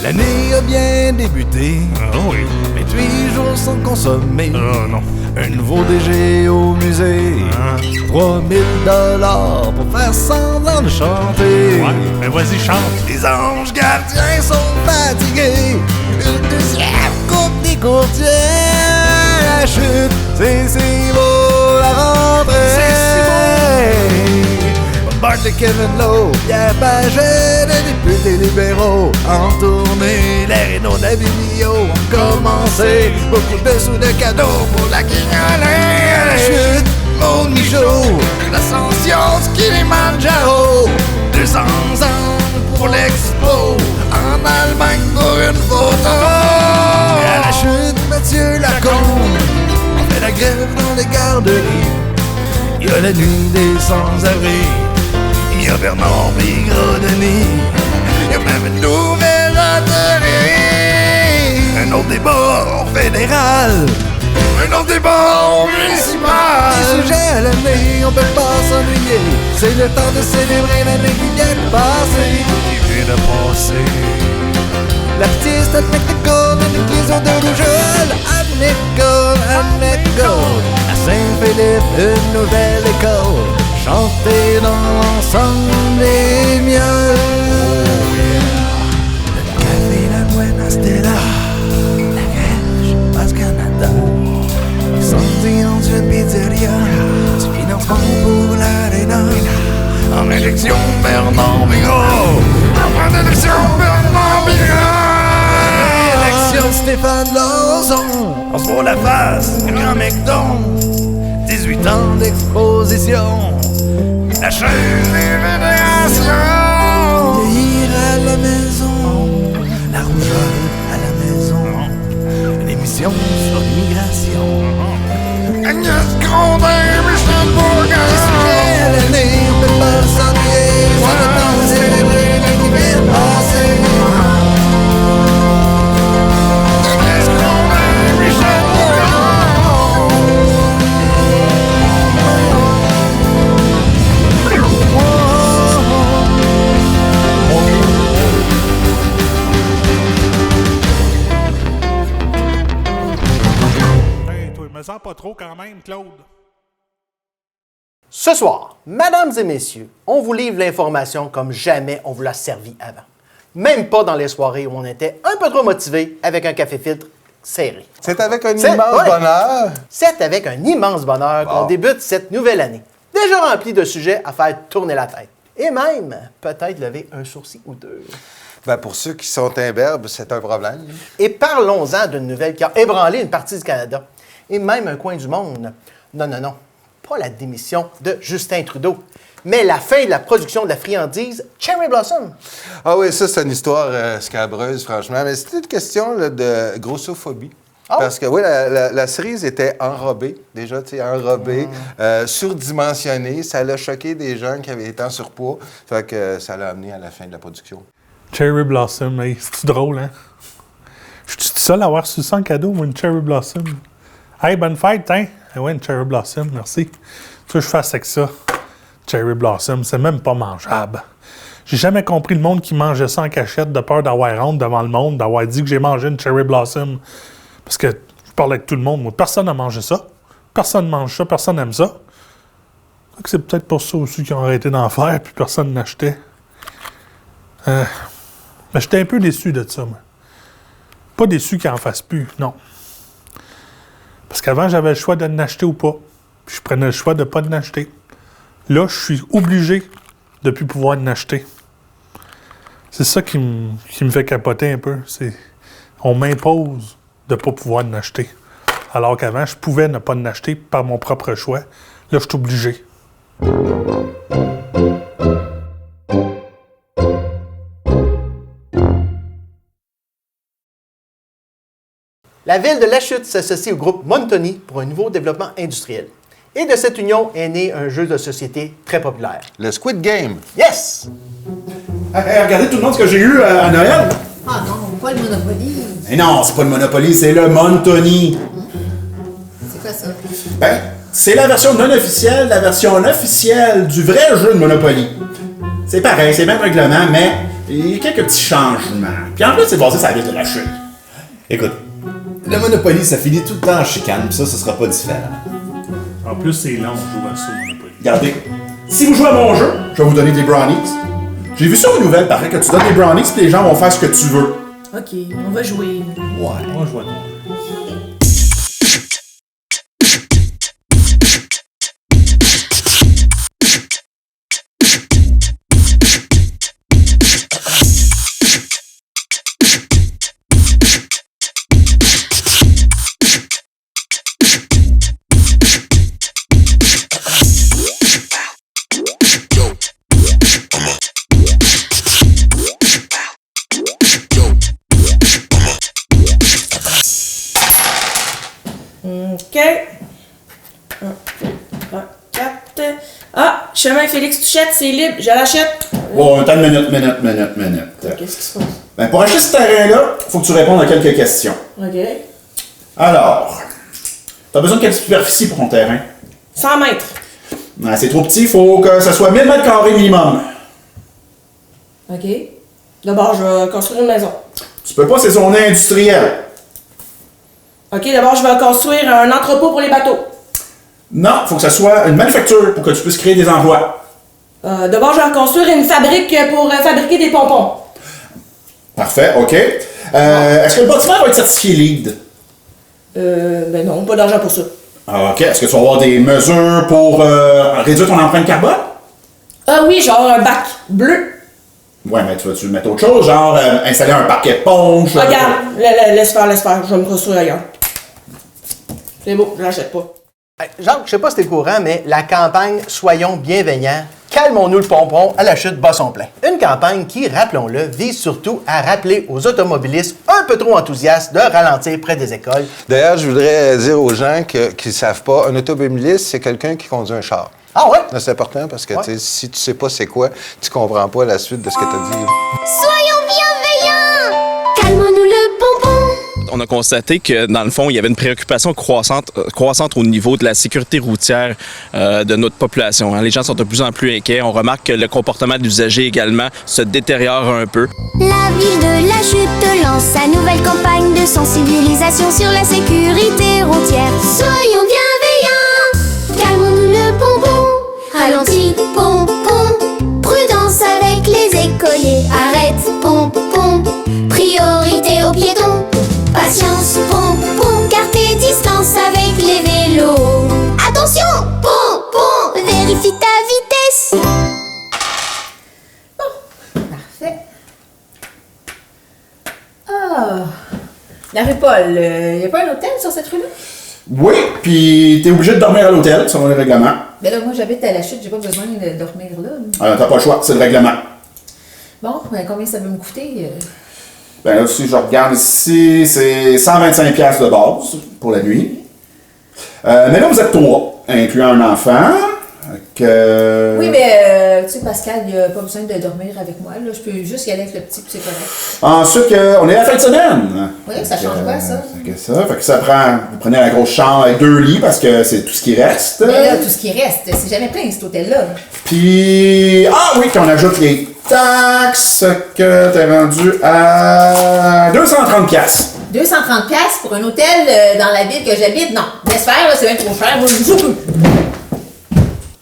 L'année a bien débuté. Ah oui. 28 jours sans consommer. Ah non. Un nouveau DG au musée. 3000 $ pour faire semblant de chanter. Ouais, ben vas-y, chante. Les anges gardiens sont fatigués. Une deuxième coupe des courtiers. La chute, c'est si beau la rentrée. C'est si beau. Bart de Kevin Lowe, Pierre Paget, les députés libéraux en tournée. Les Rénaux d'Avilio ont commencé. Beaucoup de sous de cadeaux pour la guignolée. La chute, Maud Michaud, l'ascension de Kilimanjaro. 200 ans pour l'expo, en Allemagne pour une photo. Et à la chute, Mathieu Lacombe, on fait la grève dans les garderies. Il y a la nuit des sans-abri, il y a Bernard Pigrodoni, il y a même une nouvelle loterie. Un autre débat fédéral, un autre débat municipal. Des sujets à l'année, on peut pas s'ennuyer. C'est le temps de célébrer l'année qui vient de passer. Qui vient de passer. L'artiste admet l'école, une prison de Rougeole. À l'école, à Saint-Philippe, une nouvelle école. Chanter dans l'ensemble des mieux. Le café, la Buena Stella, la crèche, Passe Canada. Samedi dans une pizzeria, du financement pour l'aréna. En élection, Bernard Bigot. En élection, Bernard Bigot. Élection, Stéphane Lozon. On se voit la face, grand McDon. 18 ans d'exposition. La chaîne des révélations. Vieillir à la maison. La rougeole à la maison. Une émission sur l'immigration. Agnès Grondin, Michel Bourgoin. Des sujets à l'année, on peut pas s'ennuyer. C'est le temps de célébrer l'année qui vient de passer. Agnès Grondin, Michel Bourgoin. Hey, toi, me sens pas trop quand même, Claude. Ce soir, mesdames et messieurs, on vous livre l'information comme jamais on vous l'a servi avant. Même pas dans les soirées où on était un peu trop motivé avec un café filtre serré. C'est avec un immense bonheur. C'est avec un immense bonheur qu'on débute cette nouvelle année. Déjà remplie de sujets à faire tourner la tête. Et même, peut-être lever un sourcil ou deux. Ben, pour ceux qui sont imberbes, c'est un problème. Et parlons-en d'une nouvelle qui a ébranlé une partie du Canada. Et même un coin du monde. Non. Pas la démission de Justin Trudeau, mais la fin de la production de la friandise Cherry Blossom. Ah oui, ça, c'est une histoire scabreuse, franchement. Mais c'était une question là, de grossophobie. Ah. Parce que, oui, la cerise était enrobée, déjà, tu sais, enrobée, surdimensionnée. Ça l'a choqué des gens qui avaient été en surpoids. Fait que ça l'a amené à la fin de la production. Cherry Blossom, hey, c'est-tu drôle, hein? Je suis tout seul à avoir su ça en cadeau, moi, une Cherry Blossom. Hey, bonne fête, hein? Eh ouais, une Cherry Blossom, merci. Tu veux que je fasse avec ça? Cherry Blossom, c'est même pas mangeable. J'ai jamais compris le monde qui mangeait ça en cachette de peur d'avoir honte devant le monde, d'avoir dit que j'ai mangé une Cherry Blossom. Parce que je parlais avec tout le monde, moi. Personne n'a mangé ça. Personne ne mange ça, personne n'aime ça. C'est peut-être pour ça aussi qu'ils ont arrêté d'en faire, puis personne n'achetait. Mais j'étais un peu déçu de ça, moi. Pas déçu qu'ils en fassent plus, non. Parce qu'avant, j'avais le choix de l'acheter ou pas. Puis je prenais le choix de ne pas l'acheter. Là, je suis obligé de ne plus pouvoir l'acheter. C'est ça qui me fait capoter un peu. On m'impose de ne pas pouvoir l'acheter. Alors qu'avant, je pouvais ne pas l'acheter par mon propre choix. Là, je suis obligé. La ville de Lachute s'associe au groupe Montoni pour un nouveau développement industriel. Et de cette union est né un jeu de société très populaire. Le Squid Game. Yes! Hey, regardez tout le monde ce que j'ai eu à Noël. Ah non, pas le Monopoly. Mais non, c'est pas le Monopoly, c'est le Montoni. C'est quoi ça? Ben, c'est la version non officielle du vrai jeu de Monopoly. C'est pareil, c'est le même règlement, mais Et quelques petits changements. Puis en plus, c'est basé sur la ville de la chute. Écoute, le Monopoly, ça finit tout le temps en chicane, pis ça sera pas différent. En plus, c'est long, je joue à ça, Monopoly. Regardez, si vous jouez à mon jeu, je vais vous donner des brownies. J'ai vu ça aux nouvelles, paraît que tu donnes des brownies pis les gens vont faire ce que tu veux. Ok, on va jouer. Ouais. Moi, je vois ton. OK. 1, 2, 3, 4. Ah, chemin Félix Touchette, c'est libre, je l'achète. Bon, attends une minute. Qu'est-ce qui se passe? Ben, pour acheter ce terrain-là, faut que tu répondes à quelques questions. OK. Alors, t'as besoin de quelle superficie pour ton terrain? 100 mètres. Ah, c'est trop petit, faut que ça soit 1000 mètres carrés minimum. OK. D'abord, je vais construire une maison. Tu peux pas saisonner industriel. OK, d'abord, je vais construire un entrepôt pour les bateaux. Non, faut que ça soit une manufacture pour que tu puisses créer des emplois. D'abord, je vais construire une fabrique pour fabriquer des pompons. Parfait, OK. Est-ce que le bâtiment va être certifié LEED? Ben non, pas d'argent pour ça. Ah, OK. Est-ce que tu vas avoir des mesures pour réduire ton empreinte carbone? Ah oui, genre un bac bleu. Ouais, mais tu vas-tu mettre autre chose? Genre installer un parquet de ponche? Regarde, laisse faire, je vais me construire ailleurs. C'est beau, je l'achète pas. Jacques, je sais pas si t'es au courant, mais la campagne Soyons bienveillants, calmons-nous le pompon, à la chute bat son plein. Une campagne qui, rappelons-le, vise surtout à rappeler aux automobilistes un peu trop enthousiastes de ralentir près des écoles. D'ailleurs, je voudrais dire aux gens qui ne savent pas, un automobiliste, c'est quelqu'un qui conduit un char. Ah ouais? Là, c'est important parce que Ouais. tu sais, si tu sais pas c'est quoi, tu comprends pas la suite de ce que tu as dit. Soyons bienveillants! Calmons-nous le pompon! On a constaté que, dans le fond, il y avait une préoccupation croissante au niveau de la sécurité routière de notre population. Les gens sont de plus en plus inquiets. On remarque que le comportement de l'usager également se détériore un peu. La ville de la chute lance sa nouvelle campagne de sensibilisation sur la sécurité routière. Soyons bienveillants! Calmons-nous le pompon! Ralentis, pompon! Prudence avec les écoliers! Arrête, pompon! Priorité aux piétons! Patience, pompon! Car tes distances avec les vélos! Attention, pompon! Vérifie ta vitesse! Parfait. Ah! La rue Paul, il n'y a pas un hôtel sur cette rue-là? Oui, puis t'es obligé de dormir à l'hôtel, selon les règlements. Ben là, moi, j'habite à la chute, j'ai pas besoin de dormir là. T'as pas le choix, c'est le règlement. Bon, ben combien ça va me coûter? Ben là, si je regarde ici, c'est 125$ de base pour la nuit. Mais là, vous êtes 3, incluant un enfant. Oui, mais tu sais, Pascal, il a pas besoin de dormir avec moi. Là. Je peux juste y aller avec le petit, puis c'est correct. Ensuite, on est la fin de semaine. Oui, ça change quoi, ça? Fait que ça prend... Vous prenez la grosse chambre avec 2 lits parce que c'est tout ce qui reste. Mais là, tout ce qui reste, c'est jamais plein, cet hôtel-là. Puis... Ah oui, qu'on ajoute les taxes que t'es rendu à 230$. 230$ pour un hôtel dans la ville que j'habite? Non. Laisse faire, là, c'est bien trop cher. Moi, je veux.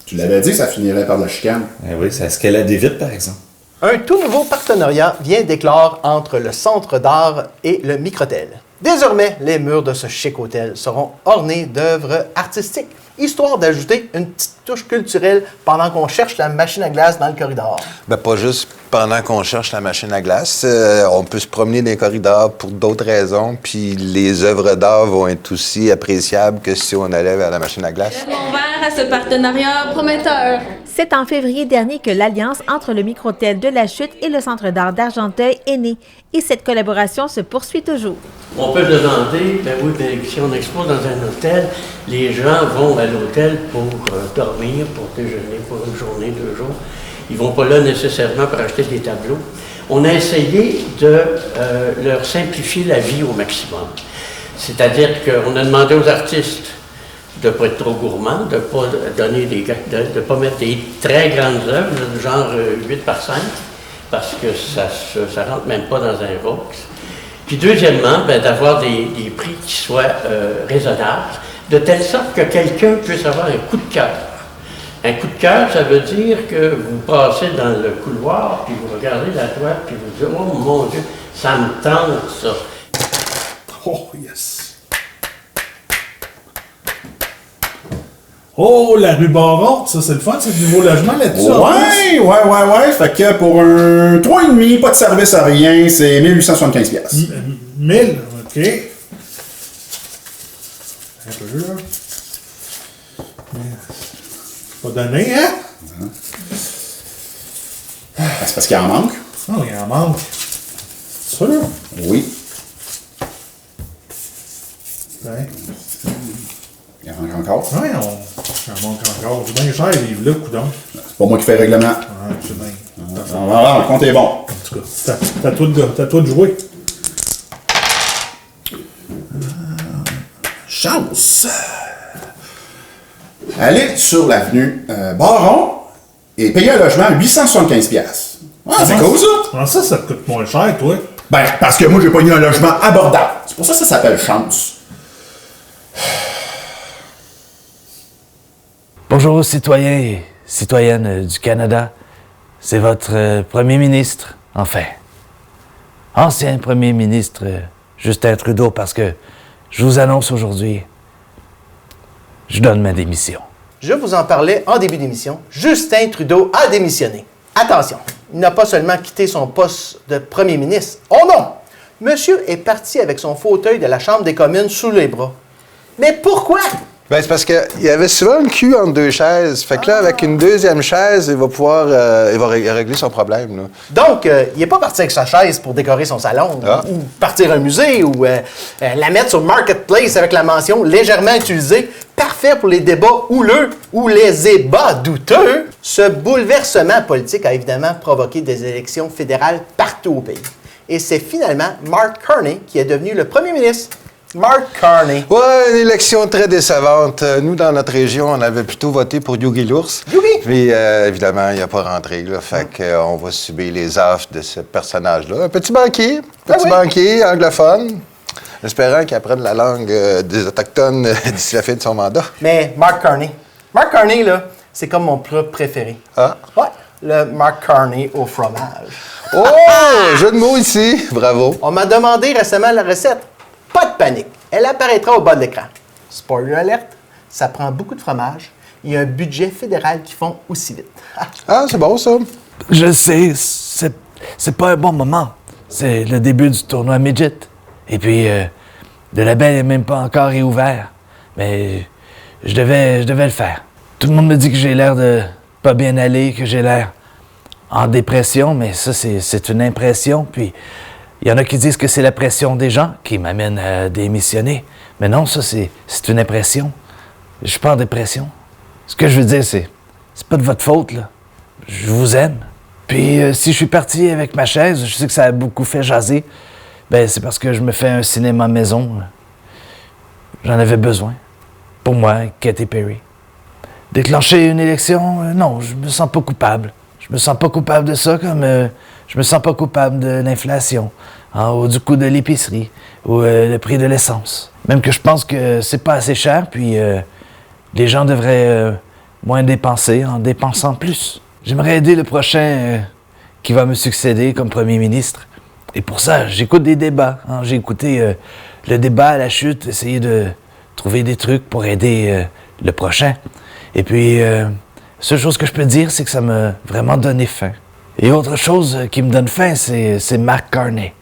Tu l'avais dit, ça finirait par la chicane. Eh oui, ça escalade vite, par exemple. Un tout nouveau partenariat vient d'éclore entre le Centre d'art et le Microtel. Désormais, les murs de ce chic hôtel seront ornés d'œuvres artistiques, histoire d'ajouter une petite touche culturelle pendant qu'on cherche la machine à glace dans le corridor. Ben, pas juste pendant qu'on cherche la machine à glace. On peut se promener dans les corridors pour d'autres raisons, puis les œuvres d'art vont être aussi appréciables que si on allait vers la machine à glace. Mon verre à ce partenariat prometteur. C'est en février dernier que l'alliance entre le Microtel de la Chute et le Centre d'art d'Argenteuil est née. Et cette collaboration se poursuit toujours. On peut demander, ben oui, ben, si on expose dans un hôtel, les gens vont à l'hôtel pour dormir, pour déjeuner, pour une journée, 2 jours. Ils ne vont pas là nécessairement pour acheter des tableaux. On a essayé de leur simplifier la vie au maximum. C'est-à-dire qu'on a demandé aux artistes de ne pas être trop gourmands, de ne pas donner de pas mettre des très grandes œuvres, genre 8 par 5, parce que ça ne rentre même pas dans un Vaux. Puis deuxièmement, d'avoir des prix qui soient raisonnables, de telle sorte que quelqu'un puisse avoir un coup de cœur. Un coup de cœur, ça veut dire que vous passez dans le couloir, puis vous regardez la toile, puis vous dites « Oh mon Dieu, ça me tente, ça! » Oh, yes! Oh, la rue Baron, ça c'est le fun, c'est le nouveau logement là-dessus. Ouais. Fait que pour un 3,5, pas de service à rien, c'est 1875 piastres. 1000, ok. Un peu là. Pas donné, hein? C'est parce qu'il en manque. Oh, il en manque. Ça, là? Oui. Ouais. Il en manque encore. Ouais, il en manque encore. C'est bien cher, les livres-là, coudonc. C'est pas moi qui fais le règlement. Ah, c'est bien. Le compte est bon. En tout cas, t'as toi de jouer. Chance! Allez sur l'avenue Baron et payez un logement à 875 piastres. Ah, c'est cool, ça! Comment ça te coûte moins cher, toi? Ben, parce que moi, j'ai pogné un logement abordable. C'est pour ça que ça s'appelle Chance. Bonjour aux citoyens et citoyennes du Canada. C'est votre premier ministre, enfin. Ancien premier ministre Justin Trudeau, parce que je vous annonce aujourd'hui, je donne ma démission. Je vous en parlais en début d'émission. Justin Trudeau a démissionné. Attention, il n'a pas seulement quitté son poste de premier ministre. Oh non! Monsieur est parti avec son fauteuil de la Chambre des communes sous les bras. Mais pourquoi? Ben, c'est parce qu'il y avait souvent le cul entre deux chaises. Fait que là, avec une deuxième chaise, il va pouvoir régler son problème. Là. Donc, il n'est pas parti avec sa chaise pour décorer son salon, ou partir à un musée, ou la mettre sur Marketplace avec la mention légèrement utilisée, parfait pour les débats houleux ou les ébats douteux. Ce bouleversement politique a évidemment provoqué des élections fédérales partout au pays. Et c'est finalement Mark Carney qui est devenu le premier ministre. Mark Carney. Ouais, une élection très décevante. Nous, dans notre région, on avait plutôt voté pour Yogi l'ours. Yogi! Puis, évidemment, il n'a pas rentré. Là, fait qu'on va subir les affres de ce personnage-là. Un petit banquier, banquier anglophone, espérant qu'il apprenne la langue des Autochtones d'ici la fin de son mandat. Mais Mark Carney. Mark Carney, là, c'est comme mon plat préféré. Ah? Ouais, le Mark Carney au fromage. Oh! Jeu de mots ici. Bravo. On m'a demandé récemment la recette. Pas de panique, elle apparaîtra au bas de l'écran. Spoiler alert, ça prend beaucoup de fromage. Il y a un budget fédéral qui fond aussi vite. Ah, c'est bon, ça. Je sais, c'est pas un bon moment. C'est le début du tournoi Midget. Et puis, le label n'est même pas encore réouvert. Mais je devais le faire. Tout le monde me dit que j'ai l'air de pas bien aller, que j'ai l'air en dépression, mais ça, c'est une impression. Puis, il y en a qui disent que c'est la pression des gens qui m'amène à démissionner. Mais non, ça, c'est une impression. Je suis pas en dépression. Ce que je veux dire, c'est pas de votre faute, là. Je vous aime. Puis, si je suis parti avec ma chaise, je sais que ça a beaucoup fait jaser. Ben, c'est parce que je me fais un cinéma maison. J'en avais besoin. Pour moi, Katy Perry. Déclencher une élection, non, je me sens pas coupable. Je me sens pas coupable de ça, comme je me sens pas coupable de l'inflation, ou du coût de l'épicerie, ou le prix de l'essence. Même que je pense que c'est pas assez cher, puis les gens devraient moins dépenser en dépensant plus. J'aimerais aider le prochain qui va me succéder comme premier ministre. Et pour ça, j'écoute des débats. J'ai écouté le débat à la chute, essayer de trouver des trucs pour aider le prochain. Et puis, la seule chose que je peux dire, c'est que ça m'a vraiment donné faim. Et autre chose qui me donne faim, c'est Mark Carney.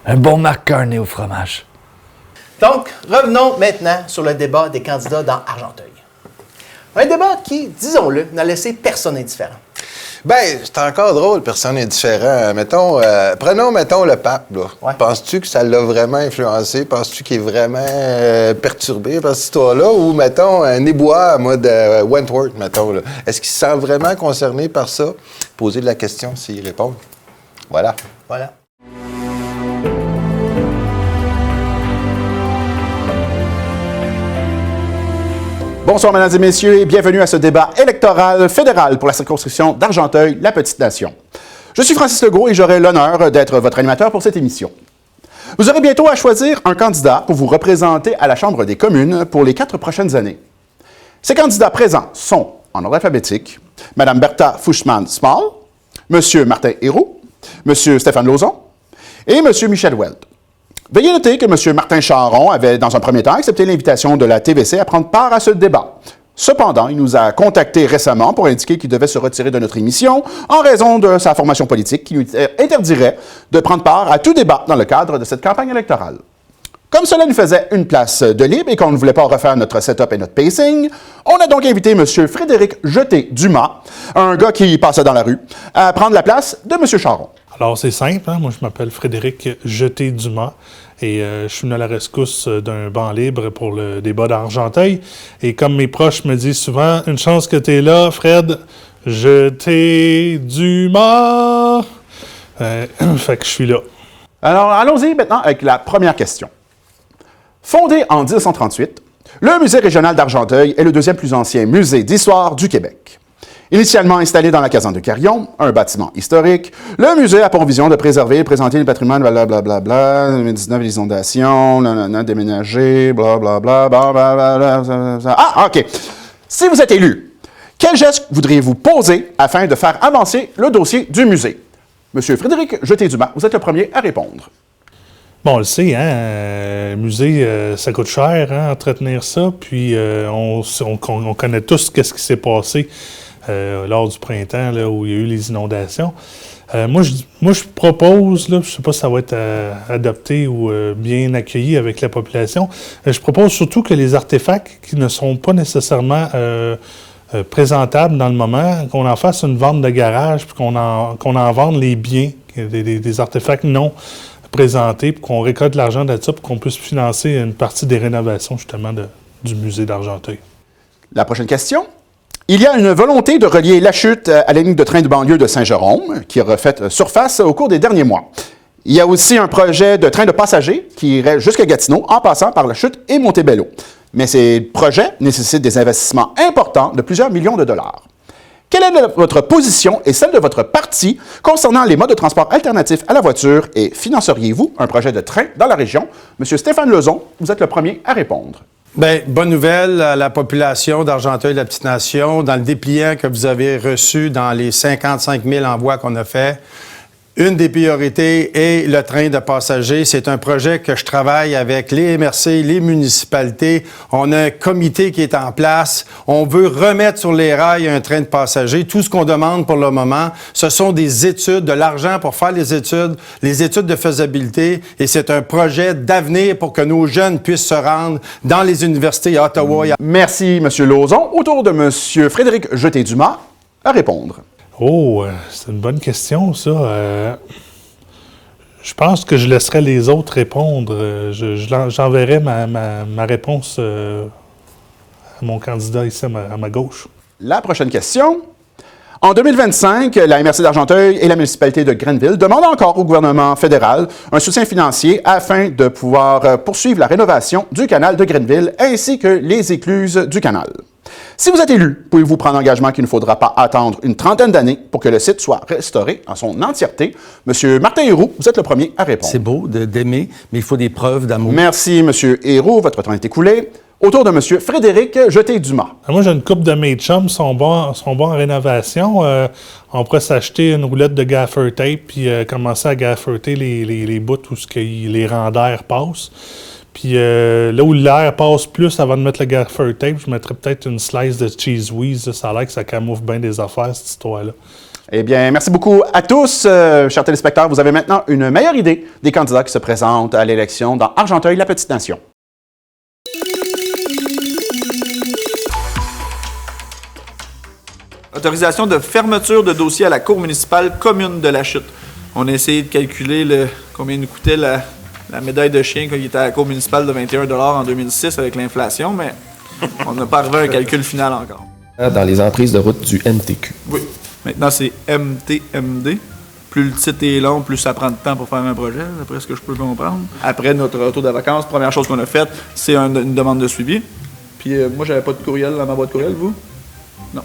Un bon Mark Carney au fromage. Donc, revenons maintenant sur le débat des candidats dans Argenteuil. Un débat qui, disons-le, n'a laissé personne indifférent. Ben, c'est encore drôle, personne n'est différent. Mettons, prenons le pape, là. Ouais. Penses-tu que ça l'a vraiment influencé? Penses-tu qu'il est vraiment perturbé par cette histoire-là? Ou, mettons, un ébois à mode Wentworth, mettons, là. Est-ce qu'il se sent vraiment concerné par ça? Poser la question s'il répond. Voilà. Voilà. Bonsoir, mesdames et messieurs, et bienvenue à ce débat électoral fédéral pour la circonscription d'Argenteuil, la Petite Nation. Je suis Francis Legault et j'aurai l'honneur d'être votre animateur pour cette émission. Vous aurez bientôt à choisir un candidat pour vous représenter à la Chambre des communes pour les 4 prochaines années. Ces candidats présents sont, en ordre alphabétique, Mme Bertha Fouchman-Small, M. Martin Héroux, M. Stéphane Lauzon et M. Michel Weld. Veuillez noter que M. Martin Charron avait, dans un premier temps, accepté l'invitation de la TVC à prendre part à ce débat. Cependant, il nous a contactés récemment pour indiquer qu'il devait se retirer de notre émission en raison de sa formation politique qui lui interdirait de prendre part à tout débat dans le cadre de cette campagne électorale. Comme cela nous faisait une place de libre et qu'on ne voulait pas refaire notre setup et notre pacing, on a donc invité M. Frédéric Jeté-Dumas, un gars qui passait dans la rue, à prendre la place de M. Charron. Alors, c'est simple, hein? Moi, je m'appelle Frédéric Jeté-Dumas et je suis venu à la rescousse d'un banc libre pour le débat d'Argenteuil. Et comme mes proches me disent souvent, une chance que tu es là, Fred, Jeté-Dumas. Fait que je suis là. Alors, allons-y maintenant avec la première question. Fondé en 1938, le Musée régional d'Argenteuil est le deuxième plus ancien musée d'histoire du Québec. Initialement installé dans la caserne de Carillon, un bâtiment historique, le musée a pour vision de préserver et présenter le patrimoine, blablabla, 2019, les inondations, déménager, blablabla, Ah, OK. Si vous êtes élu, quel geste voudriez-vous poser afin de faire avancer le dossier du musée? Monsieur Frédéric Jeté-Dumas, vous êtes le premier à répondre. Bon, on le sait, hein, musée, ça coûte cher, hein, entretenir ça, puis on connaît tous ce qui s'est passé lors du printemps, là, où il y a eu les inondations. Moi, je propose, là, je ne sais pas si ça va être adopté ou bien accueilli avec la population, je propose surtout que les artefacts qui ne sont pas nécessairement présentables dans le moment, qu'on en fasse une vente de garage, puis qu'on en vende les biens, des artefacts non présentés, puis qu'on récolte l'argent de ça, pour qu'on puisse financer une partie des rénovations, justement, du musée d'Argenteuil. La prochaine question. Il y a une volonté de relier La Chute à la ligne de train de banlieue de Saint-Jérôme, qui a refait surface au cours des derniers mois. Il y a aussi un projet de train de passagers qui irait jusqu'à Gatineau en passant par La Chute et Montebello. Mais ces projets nécessitent des investissements importants de plusieurs millions de dollars. Quelle est votre position et celle de votre parti concernant les modes de transport alternatifs à la voiture et financeriez-vous un projet de train dans la région? Monsieur Stéphane Lauzon, vous êtes le premier à répondre. Bien, bonne nouvelle à la population d'Argenteuil, la petite nation. Dans le dépliant que vous avez reçu dans les 55 000 envois qu'on a fait, une des priorités est le train de passagers. C'est un projet que je travaille avec les MRC, les municipalités. On a un comité qui est en place. On veut remettre sur les rails un train de passagers. Tout ce qu'on demande pour le moment, ce sont des études, de l'argent pour faire les études de faisabilité. Et c'est un projet d'avenir pour que nos jeunes puissent se rendre dans les universités à Ottawa. Merci, M. Lauzon. Autour de M. Frédéric Jeté-Dumas à répondre. Oh, c'est une bonne question, ça. Je pense que je laisserai les autres répondre. J'enverrai ma réponse à mon candidat ici à ma gauche. La prochaine question. En 2025, la MRC d'Argenteuil et la municipalité de Grenville demandent encore au gouvernement fédéral un soutien financier afin de pouvoir poursuivre la rénovation du canal de Grenville ainsi que les écluses du canal. Si vous êtes élu, pouvez-vous prendre l'engagement qu'il ne faudra pas attendre une trentaine d'années pour que le site soit restauré en son entièreté? Monsieur Martin Héroux, vous êtes le premier à répondre. C'est beau d'aimer, mais il faut des preuves d'amour. Merci, Monsieur Héroux. Votre temps est écoulé. Autour de Monsieur Frédéric Jeté-Dumas. Moi, j'ai une couple de mes chums, sont bons en rénovation. On pourrait s'acheter une roulette de gaffer tape puis commencer à gafferter les bouts où les rangs d'air passent. Puis là où l'air passe plus avant de mettre le gaffer tape, je mettrais peut-être une slice de cheese whiz. Ça a l'air que ça camoufle bien des affaires, cette histoire-là. Eh bien, merci beaucoup à tous. Chers téléspectateurs, vous avez maintenant une meilleure idée des candidats qui se présentent à l'élection dans Argenteuil, la petite nation. Autorisation de fermeture de dossier à la Cour municipale commune de La Chute. On a essayé de calculer combien nous coûtait la médaille de chien quand il était à la Cour municipale de 21 $ en 2006 avec l'inflation, mais on n'a pas arrivé à un calcul final encore. Dans les emprises de route du MTQ. Oui. Maintenant, c'est MTMD. Plus le titre est long, plus ça prend de temps pour faire un projet, d'après ce que je peux comprendre. Après notre retour de vacances, première chose qu'on a faite, c'est une demande de suivi. Puis moi, j'avais pas de courriel dans ma boîte courriel, vous? Non.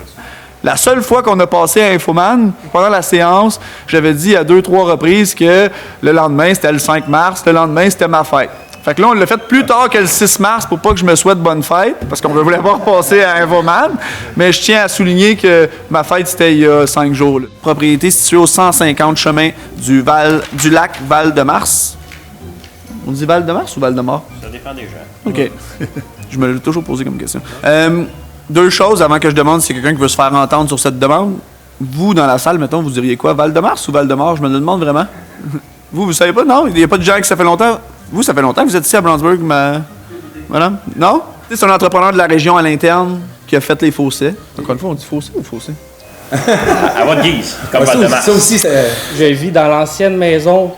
La seule fois qu'on a passé à Infoman, pendant la séance, j'avais dit à 2-3 reprises que le lendemain, c'était le 5 mars, le lendemain, c'était ma fête. Fait que là, on l'a fait plus tard que le 6 mars pour pas que je me souhaite bonne fête, parce qu'on ne voulait pas repasser à Infoman. Mais je tiens à souligner que ma fête, c'était il y a 5 jours. Là. Propriété située au 150 chemin du lac Val-de-Mars. On dit Val-de-Mars ou Val-de-Mort? Ça dépend des gens. OK. Je me l'ai toujours posé comme question. 2 choses avant que je demande si quelqu'un qui veut se faire entendre sur cette demande. Vous, dans la salle, mettons, vous diriez quoi? Val-de-Mars ou Val-de-Mort? Je me le demande vraiment. Vous savez pas? Non? Il n'y a pas de gens qui ça fait longtemps? Vous, ça fait longtemps que vous êtes ici à Brownsburg, madame? Non? C'est un entrepreneur de la région à l'interne qui a fait les fossés. Encore une fois, on dit fossé ou fossé? À votre guise, comme Val-de-Mars. Ça aussi, je vis dans l'ancienne maison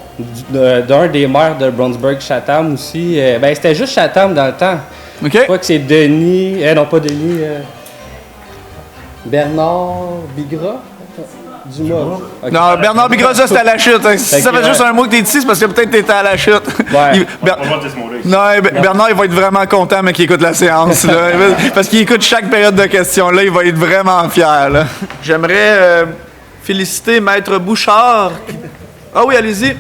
d'un des maires de Brownsburg-Chatham aussi. C'était juste Chatham dans le temps. OK. Je crois que c'est Denis... non, pas Denis. Bernard Bigra? Dumas. Okay. Non, Bernard Bigra, ça, c'était à la chute. Hein. Si ça fait juste un mois que t'es ici, c'est parce que peut-être t'étais à la chute. Ouais. Bernard, il va être vraiment content, mais qu'il écoute la séance. Là. Parce qu'il écoute chaque période de questions. Là, il va être vraiment fier. Là. J'aimerais féliciter Maître Bouchard. Ah oui, allez-y.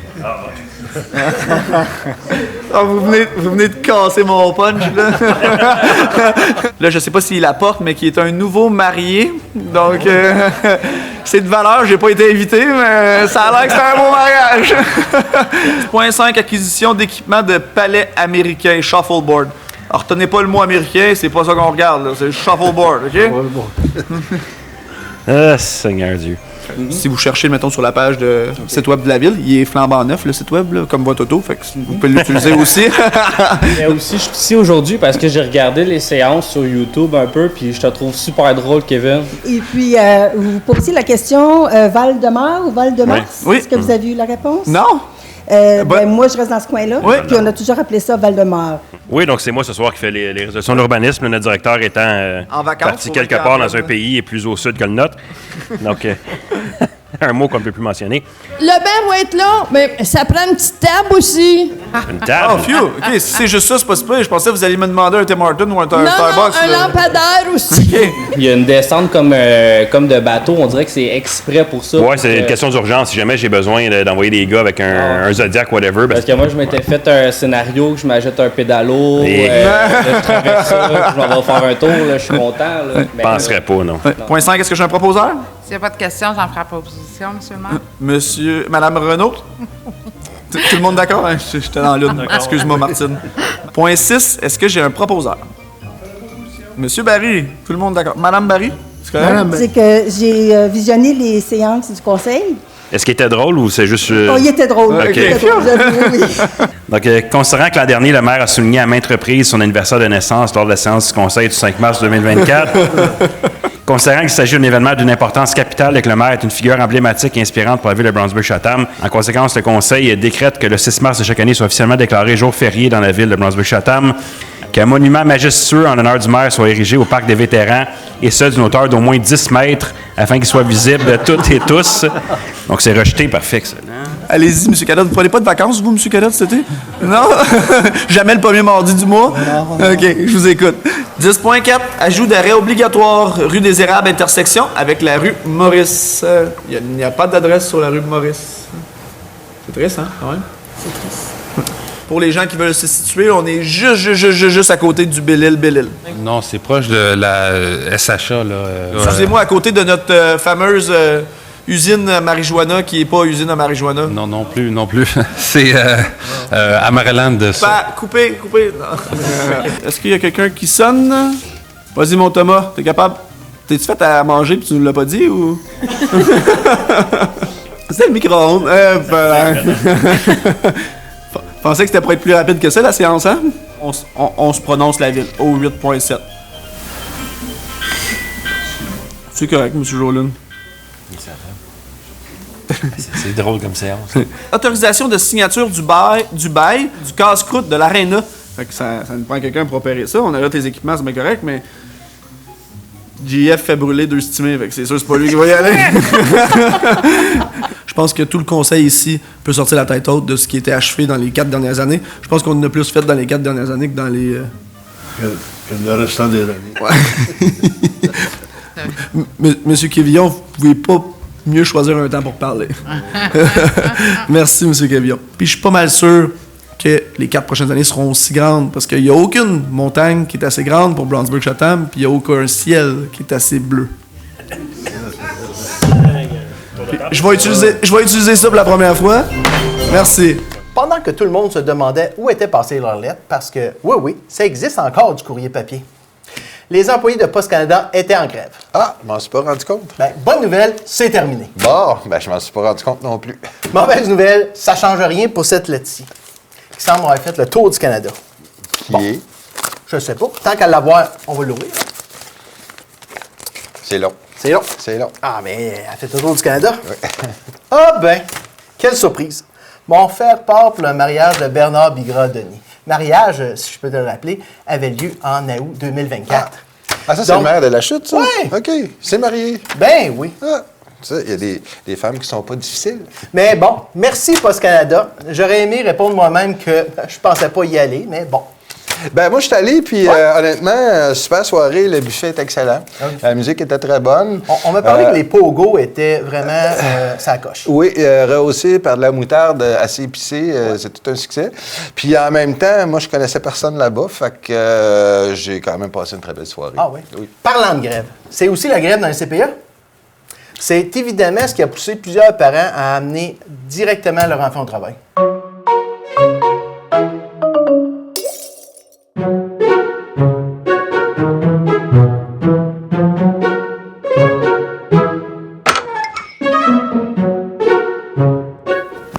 Vous venez de casser mon punch, là. Là, je sais pas s'il apporte, mais qui est un nouveau marié. Donc, c'est de valeur. J'ai pas été invité, mais ça a l'air que c'est un beau mariage. Point 5, acquisition d'équipement de palais américain, shuffleboard. Alors, retenez pas le mot américain, c'est pas ça qu'on regarde, là. C'est le shuffleboard, OK? Seigneur Dieu. Si vous cherchez, mettons, sur la page de site web de la ville, il est flambant neuf, le site web, là, comme votre auto, fait que vous pouvez l'utiliser aussi. Mais aussi, je suis ici aujourd'hui parce que j'ai regardé les séances sur YouTube un peu, puis je te trouve super drôle, Kevin. Et puis, vous posiez la question Val-de-Mar ou Val-de-Mars? Oui. Est-ce que vous avez eu la réponse? Non. Moi, je reste dans ce coin-là, puis on a toujours appelé ça Val-de-Mar. Oui, donc c'est moi ce soir qui fais les résolutions de l'urbanisme, notre directeur étant en vacances, parti quelque part dans un pays et plus au sud que le nôtre. Donc, un mot qu'on ne peut plus mentionner. Le bain va être là, mais ça prend une petite table aussi. Une table? Oh, phew! OK, si c'est juste ça, c'est pas super. Je pensais que vous alliez me demander un Tim Hortons ou un Starbucks. Non, un lampadaire aussi. Okay. Il y a une descente comme de bateau. On dirait que c'est exprès pour ça. Oui, c'est une question d'urgence. Si jamais j'ai besoin d'envoyer des gars avec un Zodiac, whatever. Parce que moi, je m'étais fait un scénario que je m'achète un pédalo, je traverse ça, je m'en vais faire un tour, là, je suis content. Là. Je penserais pas, non. Point 5, est-ce que j'ai un proposeur? S'il n'y a pas de questions, j'en ferai proposition, monsieur le maire. Madame Renaud? Tout le monde d'accord? Hein? J'étais dans l'une. Excuse-moi, Martine. Point 6, est-ce que j'ai un proposeur? Monsieur Barry, tout le monde d'accord. Madame Barry? C'est que j'ai visionné les séances du conseil. Est-ce qu'il était drôle ou c'est juste... Oh, il était drôle. OK. Il était drôle, oui. Donc, considérant que l'an dernier, le maire a souligné à maintes reprises son anniversaire de naissance lors de la séance du conseil du 5 mars 2024, considérant qu'il s'agit d'un événement d'une importance capitale et que le maire est une figure emblématique et inspirante pour la ville de Brownsburg-Chatham, en conséquence, le conseil décrète que le 6 mars de chaque année soit officiellement déclaré jour férié dans la ville de Brownsburg-Chatham, qu'un monument majestueux en l'honneur du maire soit érigé au parc des vétérans, et ce, d'une hauteur d'au moins 10 mètres, afin qu'il soit visible de toutes et tous. Donc, c'est rejeté par fixe. Allez-y, M. Cadotte. Vous prenez pas de vacances, vous, M. Cadotte, cet été? Non? Jamais le premier mardi du mois? Non. OK, je vous écoute. 10.4. Ajout d'arrêt obligatoire. Rue des Érables, intersection avec la rue Maurice. Il n'y a pas d'adresse sur la rue Maurice. C'est triste, hein, quand même? C'est triste. Pour les gens qui veulent se situer, on est juste à côté du Belle-Île. Non, c'est proche de la SHA, là. Excusez-moi, à côté de notre fameuse usine à marijuana qui n'est pas usine à marijuana. Non, non plus. C'est à Maryland. Coupez. Est-ce qu'il y a quelqu'un qui sonne? Vas-y, mon Thomas, t'es capable? T'es-tu fait à manger puis tu nous l'as pas dit ou? C'est le micro-ondes. Pensais que c'était pour être plus rapide que ça, la séance, hein? On se prononce la ville au 8.7. C'est correct, M. Jolin. C'est drôle comme séance. Autorisation de signature du bail, du casse-croûte de l'Arena. Fait que ça nous prend quelqu'un pour opérer ça. On a là tes équipements, c'est bien correct, mais... JF fait brûler 2 stimés, fait que c'est sûr c'est pas lui qui va y aller. Je pense que tout le conseil ici peut sortir la tête haute de ce qui était achevé dans les 4 dernières années. Je pense qu'on en a plus fait dans les 4 dernières années que dans les... Que le restant des années. Ouais. Monsieur Quévillon, vous pouvez pas mieux choisir un temps pour parler. Merci, Monsieur Quévillon. Puis je suis pas mal sûr que les 4 prochaines années seront aussi grandes, parce qu'il n'y a aucune montagne qui est assez grande pour Brownsburg-Chatham, puis il n'y a aucun ciel qui est assez bleu. Je vais utiliser ça pour la première fois. Merci. Pendant que tout le monde se demandait où étaient passées leurs lettres, parce que, oui, ça existe encore du courrier papier. Les employés de Poste Canada étaient en grève. Ah, je m'en suis pas rendu compte. Bonne nouvelle, c'est terminé. Bon, je m'en suis pas rendu compte non plus. Mauvaise nouvelle, ça change rien pour cette lettre-ci, qui semble avoir fait le tour du Canada. Qui est? Je sais pas. Tant qu'à l'avoir, on va l'ouvrir. C'est long. C'est long. C'est long. Ah, mais elle fait le tour du Canada. Oui. Ah ben, quelle surprise. Mon faire part pour le mariage de Bernard Bigra-Denis. Mariage, si je peux te le rappeler, avait lieu en août 2024. Ah, ça, c'est le maire de la Chute, ça? Oui. OK, c'est marié. Ben oui. Ah, il y a des femmes qui sont pas difficiles. Mais bon, merci Poste Canada. J'aurais aimé répondre moi-même que je pensais pas y aller, mais bon. Moi, je suis allé, puis honnêtement, super soirée, le buffet est excellent. La musique était très bonne. On m'a parlé que les pogo étaient vraiment ça coche. Oui, rehaussé par de la moutarde assez épicée, c'est tout un succès. Puis en même temps, moi, je connaissais personne là-bas, fait que j'ai quand même passé une très belle soirée. Ah oui? Parlant de grève, c'est aussi la grève dans le CPA? C'est évidemment ce qui a poussé plusieurs parents à amener directement leur enfant au travail.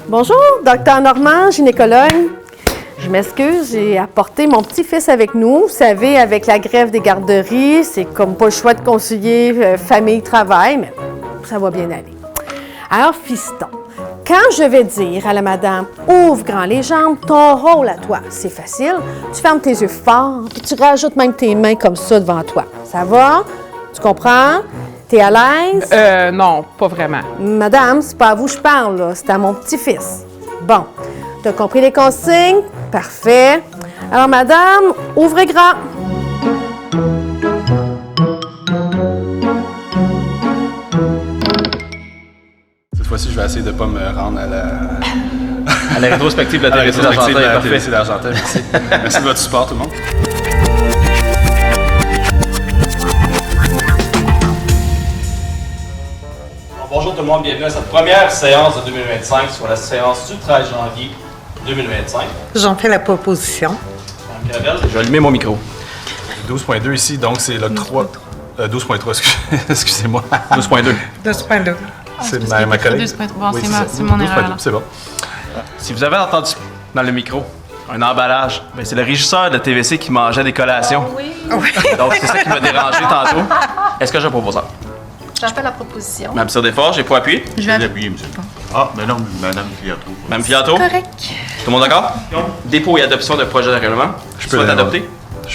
Bonjour, docteur Normand, gynécologue. Je m'excuse, j'ai apporté mon petit-fils avec nous. Vous savez, avec la grève des garderies, c'est comme pas le choix de concilier famille-travail, mais ça va bien aller. Alors, fiston, quand je vais dire à la madame « Ouvre grand les jambes », ton rôle à toi, c'est facile. Tu fermes tes yeux fort, puis tu rajoutes même tes mains comme ça devant toi. Ça va? Tu comprends? T'es à l'aise? Non, pas vraiment. Madame, c'est pas à vous que je parle, là. C'est à mon petit-fils. Bon. T'as compris les consignes? Parfait. Alors, madame, ouvrez grand. Cette fois-ci, je vais essayer de ne pas me rendre à la... À la rétrospective de la TVC d'Argenteuil. Merci. Merci de votre support, tout le monde. Bonjour tout le monde, bienvenue à cette première séance de 2025, soit la séance du 13 janvier 2025. J'en fais la proposition. Je vais allumer mon micro. 12.2 ici, donc c'est le 3... 12.3, excusez-moi. 12.2. 12.2. C'est ma collègue. 12.3, bon, oui, c'est mon erreur. C'est bon. Si vous avez entendu dans le micro un emballage, ben c'est le régisseur de la TVC qui mangeait des collations. Oui. Donc c'est ça qui m'a dérangé tantôt. Est-ce que j'ai un proposeur? J'en fais la proposition. Mme Sir-Desforges, j'ai pas appuyé? Je vais appuyer, monsieur. Ah, mais non, Mme Fiato. Mme Fiato? Correct. Tout le monde d'accord? Non. Dépôt et adoption de projet de règlement. Je peux adopter?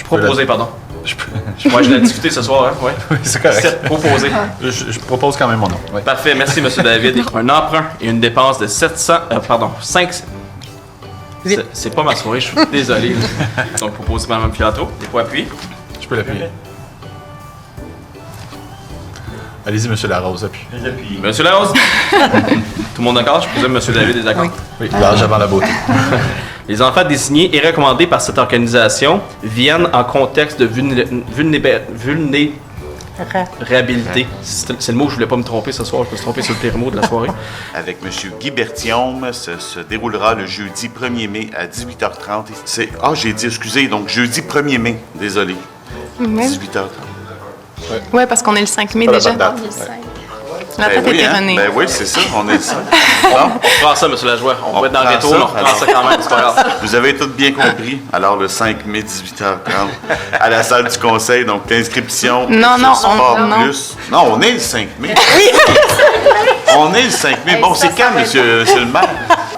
Proposer, pardon. Moi, je l'ai discuté ce soir, hein? Oui, c'est correct. C'est proposé. Je propose quand même mon nom. Ouais. Parfait, merci, M. David. Un emprunt et une dépense de 5... C'est pas ma soirée, je suis désolé. Donc, proposé par Mme Fiato. Dépôt appuyé. Je peux l'appuyer. Allez-y, M. Larose, appuie. Monsieur Larose! Tout le monde d'accord? Je présume M. David est d'accord. Oui, l'âge avant la beauté. Les enfants désignés et recommandés par cette organisation viennent en contexte de vulnérabilité. C'est le mot que je voulais pas me tromper ce soir. Je me suis trompé sur le terme de la soirée. Avec M. Guy Berthiaume, ça se déroulera le jeudi 1er mai à 18h30. J'ai dit, excusez, donc jeudi 1er mai, désolé. 18h30. Oui, parce qu'on est le 5 mai déjà. La date est erronée. Ben oui, c'est ça, on est le 5. On prend ça, M. Lajoie. On va être dans le retour, on reprend ça quand même, c'est pas grave. Vous avez tout bien compris. Alors, le 5 mai, 18h30, à la salle du conseil, donc l'inscription. Non, on est le 5 mai. On est le 5 mai. Bon, c'est quand, monsieur le maire?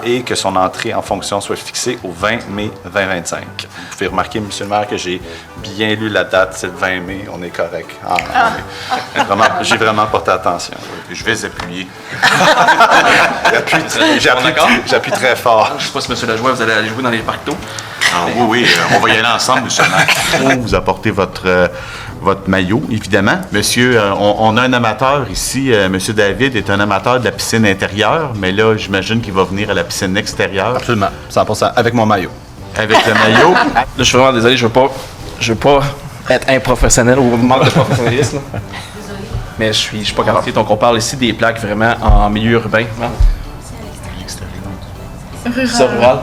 Et que son entrée en fonction soit fixée au 20 mai 2025. Vous pouvez remarquer, monsieur le maire, que j'ai bien lu la date, c'est le 20 mai, on est correct. J'ai vraiment porté attention. Je vais appuyer. J'appuie très fort. Je sais pas si monsieur Lajoie, vous allez aller jouer dans les parcs d'eau. Oui, on va y aller ensemble, monsieur le maire. Vous apportez votre votre maillot, évidemment. Monsieur, on a un amateur ici. Monsieur David est un amateur de la piscine intérieure, mais là, j'imagine qu'il va venir à la piscine extérieure. Absolument, 100%, avec mon maillot. Avec le maillot. Là, je suis vraiment désolé, je veux pas être improfessionnel ou manque de professionnalisme. Mais je suis pas capable. Donc, on parle ici des plaques vraiment en milieu urbain. Hein? Rural. C'est rural?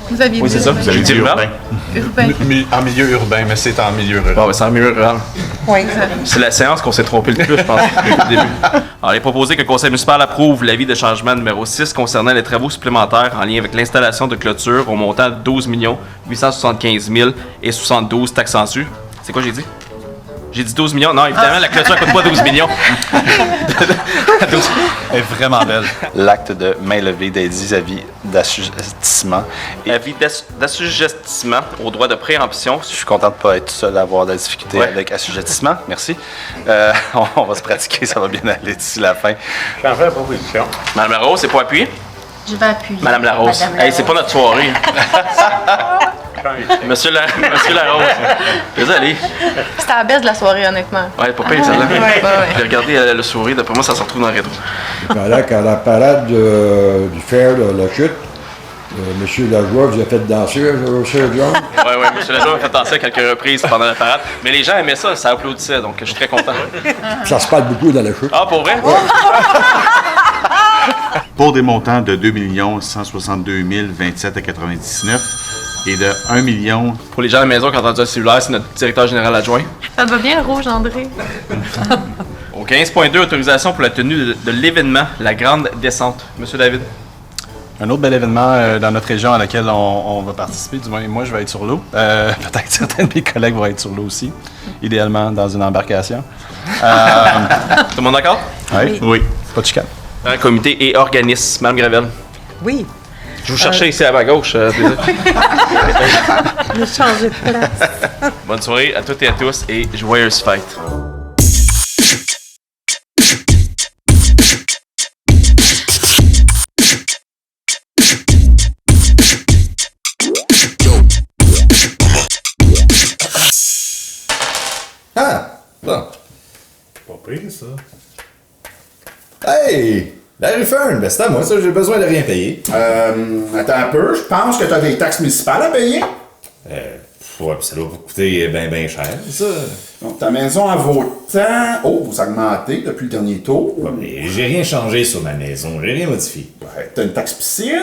Vous aviez oui, dit c'est ça. Vous avez dit rural? Urbain. En milieu urbain, mais c'est en milieu rural. Bon, ben, c'est en milieu rural. Oui. C'est la séance qu'on s'est trompé le plus, je pense, depuis le début. Alors, il est proposé que le conseil municipal approuve l'avis de changement numéro 6 concernant les travaux supplémentaires en lien avec l'installation de clôture au montant de 12 875 072 taxes en dessus. C'est quoi j'ai dit? J'ai dit 12 millions? Non, évidemment, la clôture ne coûte pas 12 millions. Elle est vraiment belle. L'acte de main levée des 10 avis d'assujettissement. Avis d'assujettissement au droit de préemption. Je suis content de ne pas être tout seul à avoir de la difficulté avec assujettissement. Merci. On va se pratiquer, ça va bien aller d'ici la fin. Je vais en faire la proposition. Madame Larose, c'est pour appuyer? Je vais appuyer. Madame Larose. Hey, c'est pas notre soirée. Monsieur Larose. Désolé. C'était la baisse de la soirée, honnêtement. Ouais, pas pire, celle-là. Ouais. J'ai regardé le sourire, d'après moi, ça se retrouve dans le rétro. Pendant qu'à la parade du fer, la chute, M. Lajoie vous a fait danser, John? Oui, M. Lajoie m'a fait danser à quelques reprises pendant la parade. Mais les gens aimaient ça, ça applaudissait, donc je suis très content. Ça se parle beaucoup dans la chute. Ah, pour vrai? Ouais. Pour des montants de 2 162 027 à 99 et de 1 million... Pour les gens à la maison qui ont entendu un cellulaire, c'est notre directeur général adjoint. Ça te va bien le rouge, André? Au 15.2, autorisation pour la tenue de l'événement, la Grande Descente. Monsieur David. Un autre bel événement dans notre région à laquel on va participer, du moins moi je vais être sur l'eau. Peut-être certains de mes collègues vont être sur l'eau aussi, idéalement dans une embarcation. Tout le monde d'accord? Oui. Pas de chicane. Comité et organisme. Mme Gravel. Oui. Je vous cherchais ici à ma gauche. Désolé. J'ai changé de place. Bonne soirée à toutes et à tous et joyeuse fête. Ah, bon. Pas pire, ça. Hey! La Fern, ben c'est à moi, ça, j'ai besoin de rien payer. Attends un peu, je pense que tu as des taxes municipales à payer. Ouais, pis ça doit vous coûter bien cher, ça. Donc, ta maison à vos temps. Oh, vous augmentez depuis le dernier tour. Ouais, mais j'ai rien changé sur ma maison, j'ai rien modifié. Ouais, t'as une taxe piscine?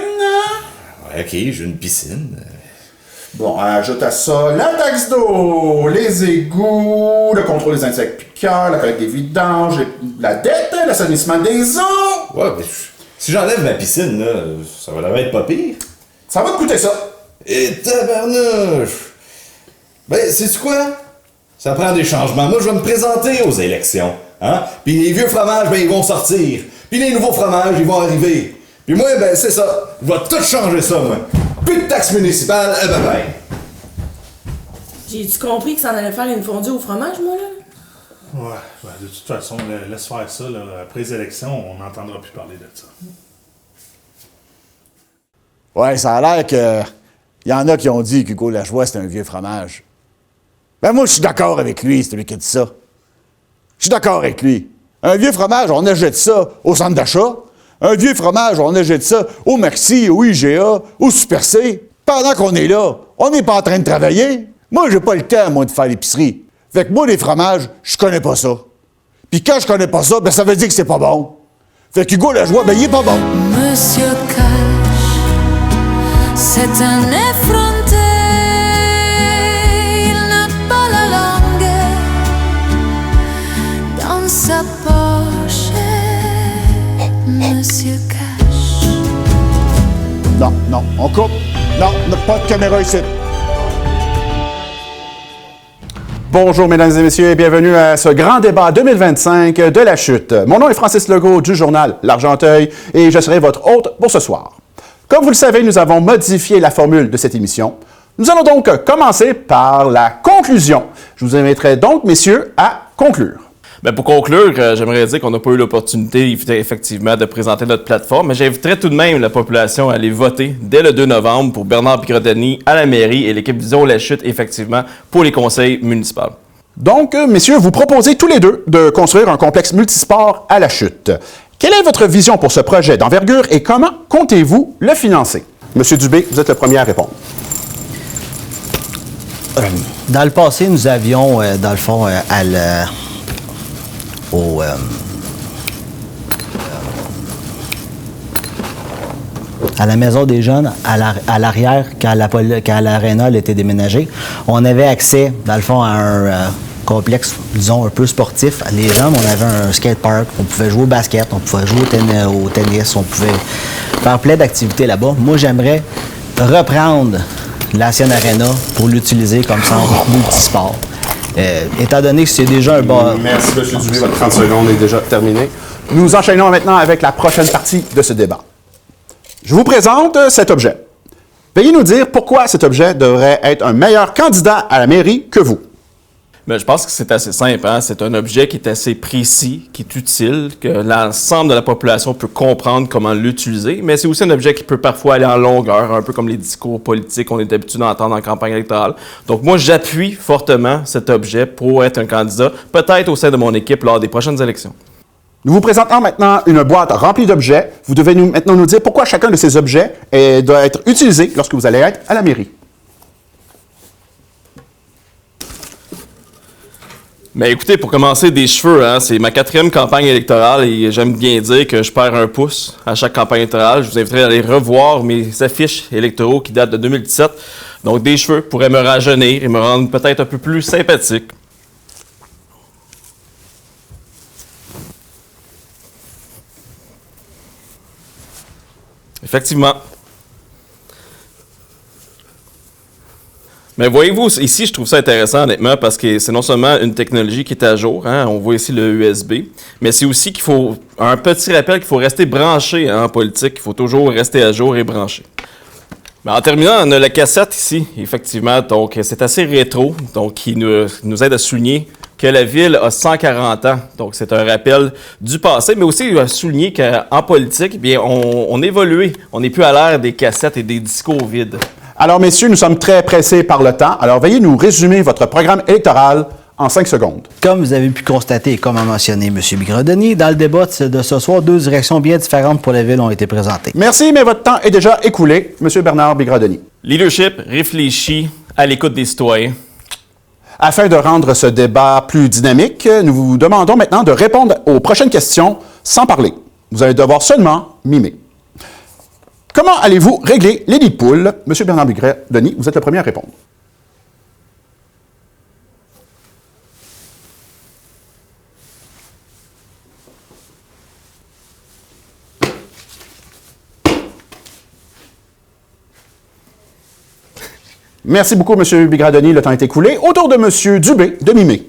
Ouais, ok, j'ai une piscine. Bon, ajoute à ça la taxe d'eau, les égouts, le contrôle des insectes piqueurs, la collecte des vidanges, la dette, l'assainissement des eaux. Ouais, mais si j'enlève ma piscine, là, ça va être pas pire. Ça va te coûter ça. Et tabarnouche! Ben, sais-tu quoi? Ça prend des changements. Moi, je vais me présenter aux élections. Hein? Puis les vieux fromages, ben, ils vont sortir. Puis les nouveaux fromages, ils vont arriver. Puis moi, ben, c'est ça. Je vais tout changer ça, moi. Plus de taxes municipales, bye bye. J'ai-tu compris que ça en allait faire une fondue au fromage, moi, là? Ouais, ben, de toute façon, laisse faire ça. Là. Après les élections, on n'entendra plus parler de ça. Ouais, ça a l'air que... Il y en a qui ont dit qu'Hugo Lajoie, c'était un vieux fromage. Ben moi, je suis d'accord avec lui, c'est lui qui a dit ça. Je suis d'accord avec lui. Un vieux fromage, on achète ça au centre d'achat. Un vieux fromage, on achète ça au Maxi, au IGA, au Super C. Pendant qu'on est là, on n'est pas en train de travailler. Moi, j'ai pas le temps, moi, de faire l'épicerie. Fait que moi, les fromages, je connais pas ça. Puis quand je connais pas ça, ben ça veut dire que c'est pas bon. Fait qu'Hugo Lajoie, ben il est pas bon. Monsieur Cash, c'est un effronté. Il n'a pas la langue dans sa poche. Monsieur Cash. Non, on coupe. Non, pas de caméra ici. Bonjour, mesdames et messieurs, et bienvenue à ce grand débat 2025 de la chute. Mon nom est Francis Legault du journal L'Argenteuil et je serai votre hôte pour ce soir. Comme vous le savez, nous avons modifié la formule de cette émission. Nous allons donc commencer par la conclusion. Je vous inviterai donc, messieurs, à conclure. Bien, pour conclure, j'aimerais dire qu'on n'a pas eu l'opportunité, effectivement, de présenter notre plateforme, mais j'inviterais tout de même la population à aller voter dès le 2 novembre pour Bernard Pigrottany à la mairie et l'équipe Vision La Chute, effectivement, pour les conseils municipaux. Donc, messieurs, vous proposez tous les deux de construire un complexe multisport à la Chute. Quelle est votre vision pour ce projet d'envergure et comment comptez-vous le financer? Monsieur Dubé, vous êtes le premier à répondre. Dans le passé, nous avions, dans le fond, à la Maison des Jeunes, à l'arrière, quand l'aréna a été déménagée, on avait accès, dans le fond, à un complexe, disons, un peu sportif. Les gens, on avait un skatepark, on pouvait jouer au basket, on pouvait jouer au tennis, on pouvait faire plein d'activités là-bas. Moi, j'aimerais reprendre l'ancienne aréna pour l'utiliser comme centre multisport. Étant donné que c'est déjà un bon... Merci, M. Dubé. Votre 30 secondes est déjà terminée. Nous enchaînons maintenant avec la prochaine partie de ce débat. Je vous présente cet objet. Veuillez nous dire pourquoi cet objet devrait être un meilleur candidat à la mairie que vous. Bien, je pense que c'est assez simple. Hein? C'est un objet qui est assez précis, qui est utile, que l'ensemble de la population peut comprendre comment l'utiliser, mais c'est aussi un objet qui peut parfois aller en longueur, un peu comme les discours politiques qu'on est habitué d'entendre en campagne électorale. Donc moi, j'appuie fortement cet objet pour être un candidat, peut-être au sein de mon équipe lors des prochaines élections. Nous vous présentons maintenant une boîte remplie d'objets. Vous devez maintenant nous dire pourquoi chacun de ces objets doit être utilisé lorsque vous allez être à la mairie. Mais écoutez, pour commencer, des cheveux, hein, c'est ma 4e campagne électorale et j'aime bien dire que je perds un pouce à chaque campagne électorale. Je vous inviterai à aller revoir mes affiches électoraux qui datent de 2017. Donc des cheveux pourraient me rajeunir et me rendre peut-être un peu plus sympathique. Effectivement. Mais voyez-vous, ici, je trouve ça intéressant, honnêtement, parce que c'est non seulement une technologie qui est à jour, hein, on voit ici le USB, mais c'est aussi qu'il faut, un petit rappel qu'il faut rester branché hein, en politique, il faut toujours rester à jour et branché. Mais en terminant, on a la cassette ici, effectivement, donc c'est assez rétro, donc qui nous aide à souligner que la ville a 140 ans. Donc, c'est un rappel du passé, mais aussi à souligner qu'en politique, eh bien, on évolue. On n'est plus à l'ère des cassettes et des discours vides. Alors, messieurs, nous sommes très pressés par le temps. Alors, veuillez nous résumer votre programme électoral en 5 secondes. Comme vous avez pu constater et comme a mentionné M. Bigrodoni, dans le débat de ce soir, 2 directions bien différentes pour la ville ont été présentées. Merci, mais votre temps est déjà écoulé, M. Bernard Bigrodoni. Leadership réfléchi à l'écoute des citoyens. Afin de rendre ce débat plus dynamique, nous vous demandons maintenant de répondre aux prochaines questions sans parler. Vous allez devoir seulement mimer. Comment allez-vous régler les nids de poules? Monsieur Bernard Bigrodoni, vous êtes le premier à répondre. Merci beaucoup, M. Bigrodoni. Le temps est écoulé. Autour de M. Dubé de mimer.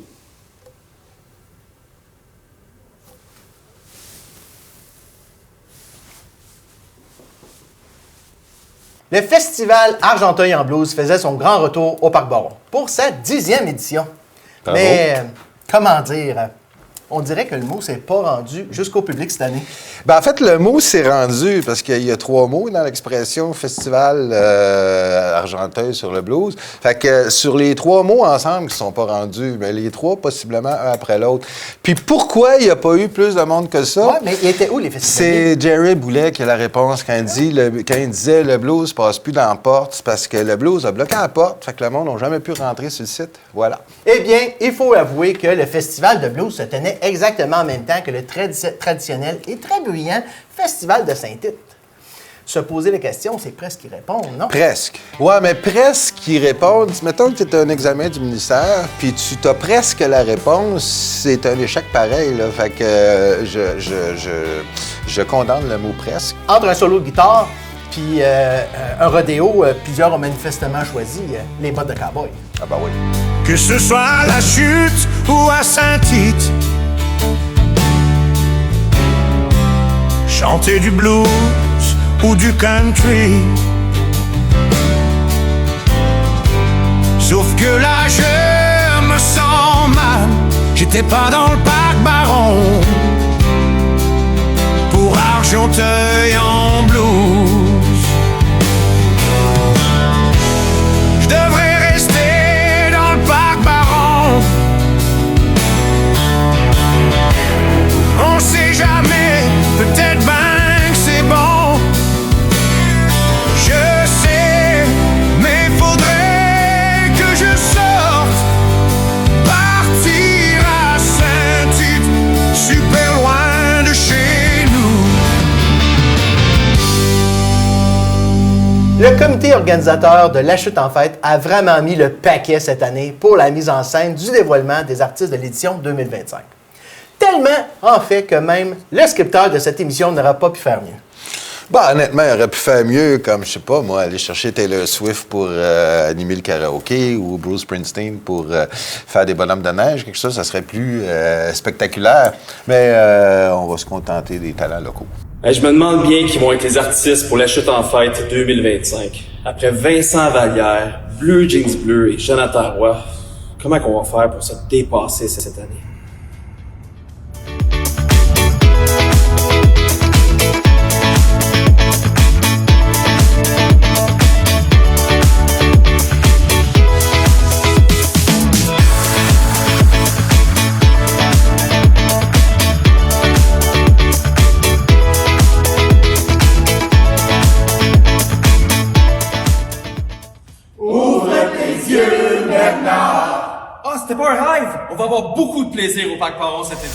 Le Festival Argenteuil en blues faisait son grand retour au Parc Baron pour sa 10e édition. Bravo. Mais, comment dire, on dirait que le mot s'est pas rendu jusqu'au public cette année. Ben, en fait, le mot s'est rendu parce qu'il y a 3 mots dans l'expression Festival Argenteuil sur le blues. Fait que sur les 3 mots ensemble qui ne sont pas rendus, mais les 3 possiblement un après l'autre. Puis pourquoi il n'y a pas eu plus de monde que ça? Oui, mais il était où les festivals? C'est Jerry Boulet qui a la réponse quand il disait le blues passe plus dans la porte, c'est parce que le blues a bloqué la porte, fait que le monde n'a jamais pu rentrer sur le site. Voilà. Eh bien, il faut avouer que le Festival de blues se tenait exactement en même temps que le traditionnel et très bruyant Festival de Saint-Tite. Se poser la question, c'est presque y répondre, non? Presque. Ouais, mais presque y répondre. Mettons que tu as un examen du ministère, puis tu as presque la réponse, c'est un échec pareil, là. Fait que je condamne le mot presque. Entre un solo de guitare puis un rodéo, plusieurs ont manifestement choisi les bottes de cowboy. Ah ben oui. Que ce soit à la Chute ou à Saint-Tite, chanter du blues ou du country. Sauf que là je me sens mal, j'étais pas dans le Parc Baron pour Argenteuil en blues. Je devrais rester dans le Parc Baron Le comité organisateur de La Chute en Fête a vraiment mis le paquet cette année pour la mise en scène du dévoilement des artistes de l'édition 2025. Tellement, en fait, que même le scripteur de cette émission n'aura pas pu faire mieux. Bah, honnêtement, il aurait pu faire mieux, comme, je sais pas, moi, aller chercher Taylor Swift pour animer le karaoké ou Bruce Springsteen pour faire des bonhommes de neige, quelque chose, ça serait plus spectaculaire. Mais on va se contenter des talents locaux. Je me demande bien qui vont être les artistes pour La Chute en Fête 2025. Après Vincent Vallière, Bleu Jeans Bleu et Jonathan Roy, comment qu'on va faire pour se dépasser cette année? C'était pas un rêve! On va avoir beaucoup de plaisir au Parc Paron cet été.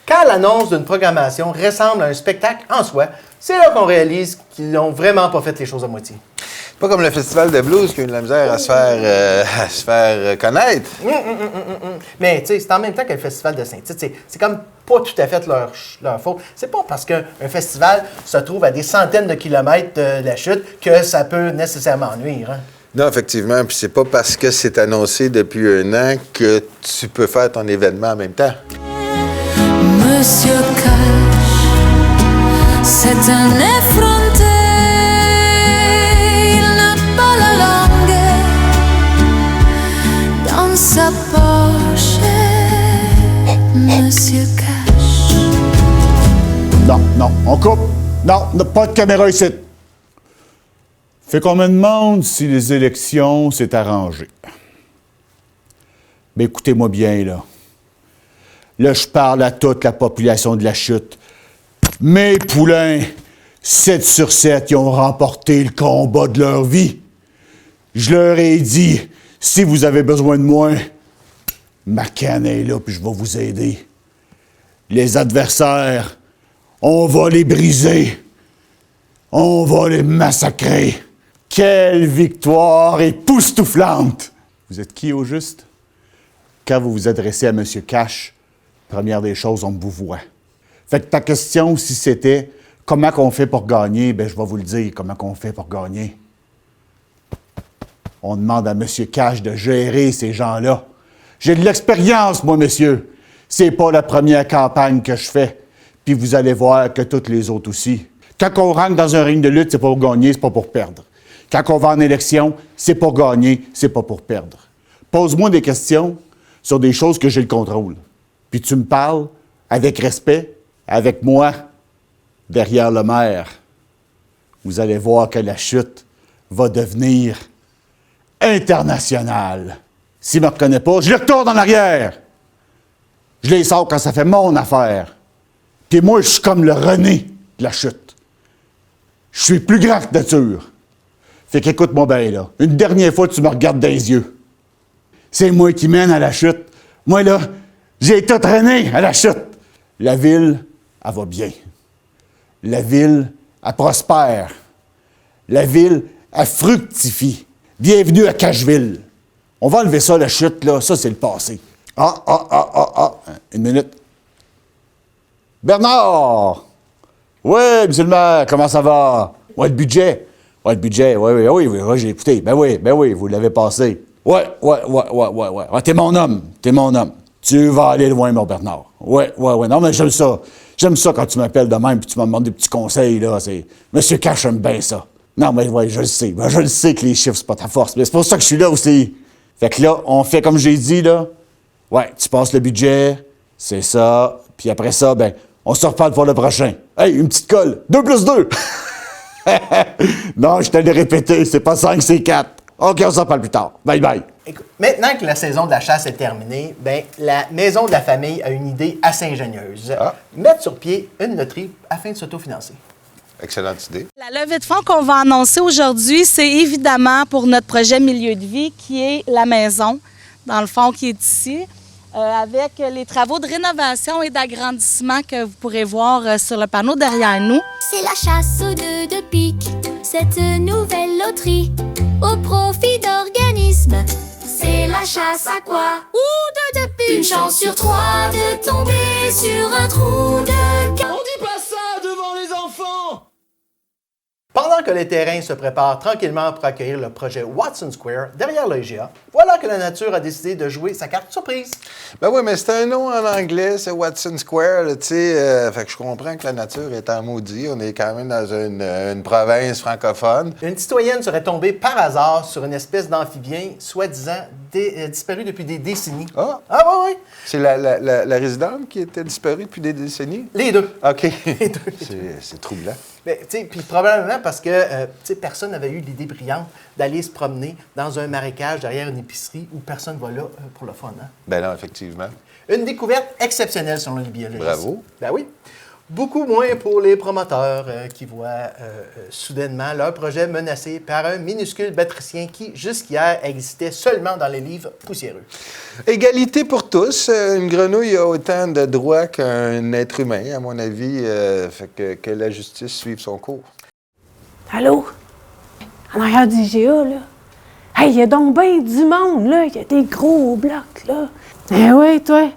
Quand l'annonce d'une programmation ressemble à un spectacle en soi, c'est là qu'on réalise qu'ils n'ont vraiment pas fait les choses à moitié. Pas comme le Festival de blues qui a eu de la misère à se faire connaître. Mais tu sais, c'est en même temps que le Festival de Saint-Tite. C'est comme pas tout à fait leur faute. C'est pas parce qu'un festival se trouve à des centaines de kilomètres de la chute que ça peut nécessairement nuire. Hein? Non, effectivement. Puis c'est pas parce que c'est annoncé depuis un an que tu peux faire ton événement en même temps. Monsieur Cash, c'est un effronté. Il n'a pas la langue dans sa poche. Monsieur Cash. Non, on coupe. Non, pas de caméra ici. Fait qu'on me demande si les élections s'est arrangé. Mais écoutez-moi bien, là. Là, je parle à toute la population de la chute. Mes poulains, 7 sur 7, ils ont remporté le combat de leur vie. Je leur ai dit, si vous avez besoin de moi, ma canne est là, puis je vais vous aider. Les adversaires, on va les briser. On va les massacrer. Quelle victoire époustouflante! Vous êtes qui au juste? Quand vous vous adressez à M. Cash, première des choses, on vous voit. Fait que ta question, si c'était comment qu'on fait pour gagner, ben je vais vous le dire, comment qu'on fait pour gagner. On demande à M. Cash de gérer ces gens-là. J'ai de l'expérience, moi, monsieur. C'est pas la première campagne que je fais. Puis vous allez voir que toutes les autres aussi. Quand on rentre dans un ring de lutte, c'est pas pour gagner, c'est pas pour perdre. Quand on va en élection, c'est pour gagner, c'est pas pour perdre. Pose-moi des questions sur des choses que j'ai le contrôle. Puis tu me parles avec respect, avec moi, derrière le maire. Vous allez voir que la chute va devenir internationale. S'il ne me reconnaît pas, je le retourne en arrière. Je les sors quand ça fait mon affaire. Puis moi, je suis comme le René de la chute. Je suis plus grand que nature. Fait qu'écoute-moi bien, là. Une dernière fois, tu me regardes dans les yeux. C'est moi qui mène à la chute. Moi, là, j'ai été traîné à la chute. La ville, elle va bien. La ville, elle prospère. La ville, elle fructifie. Bienvenue à Cashville. On va enlever ça, la chute, là. Ça, c'est le passé. Une minute. Bernard! Oui, monsieur le maire, comment ça va? Ouais, le budget. Ouais, le budget, oui, j'ai écouté. Ben oui, vous l'avez passé. Ouais. T'es mon homme. Tu vas aller loin, mon Bernard. Ouais. Non, mais j'aime ça. J'aime ça quand tu m'appelles de même puis tu me demandes des petits conseils, là. Monsieur Cash aime bien ça. Non, mais ouais, je le sais. Ben, je le sais que les chiffres, c'est pas ta force. Mais c'est pour ça que je suis là aussi. Fait que là, on fait comme j'ai dit, là. Ouais, tu passes le budget, c'est ça. Puis après ça, ben, on se reparle pour le prochain. Hey, une petite colle. 2 + 2. Non, je t'allais répéter. C'est pas 5, c'est 4. OK, on s'en reparle plus tard. Bye. Écoute, maintenant que la saison de la chasse est terminée, ben, la Maison de la famille a une idée assez ingénieuse. Mettre sur pied une loterie afin de s'autofinancer. Excellente idée. La levée de fonds qu'on va annoncer aujourd'hui, c'est évidemment pour notre projet Milieu de vie, qui est la maison, dans le fond, qui est ici. avec les travaux de rénovation et d'agrandissement que vous pourrez voir sur le panneau derrière nous. C'est la chasse aux deux de pique, cette nouvelle loterie, au profit d'organismes. C'est la chasse à quoi? Ou de pique. Une chance sur 3 de tomber sur un trou de... On dit pas ça devant les enfants! Pendant que les terrains se préparent tranquillement pour accueillir le projet Watson Square derrière le IGA, voilà que la nature a décidé de jouer sa carte surprise. Ben oui, mais c'est un nom en anglais, c'est Watson Square, tu sais. Fait que je comprends que la nature est en maudit. On est quand même dans une province francophone. Une citoyenne serait tombée par hasard sur une espèce d'amphibien, soi-disant disparu depuis des décennies. Ah! Ah oui, oui! C'est la résidente qui était disparue depuis des décennies? Les deux. OK. Les deux. C'est troublant. Mais, tu sais, puis probablement parce que, tu sais, personne n'avait eu l'idée brillante d'aller se promener dans un marécage derrière une épicerie où personne va là pour le fun, hein? Ben non, effectivement. Une découverte exceptionnelle selon les biologistes. Bravo. Ben oui. Beaucoup moins pour les promoteurs qui voient soudainement leur projet menacé par un minuscule batricien qui, jusqu'hier, existait seulement dans les livres poussiéreux. Égalité pour tous. Une grenouille a autant de droits qu'un être humain, à mon avis. Fait que la justice suive son cours. Allô? En arrière du IGA, là. Hey, il y a donc bien du monde, là. Il y a des gros blocs, là. Eh oui, toi.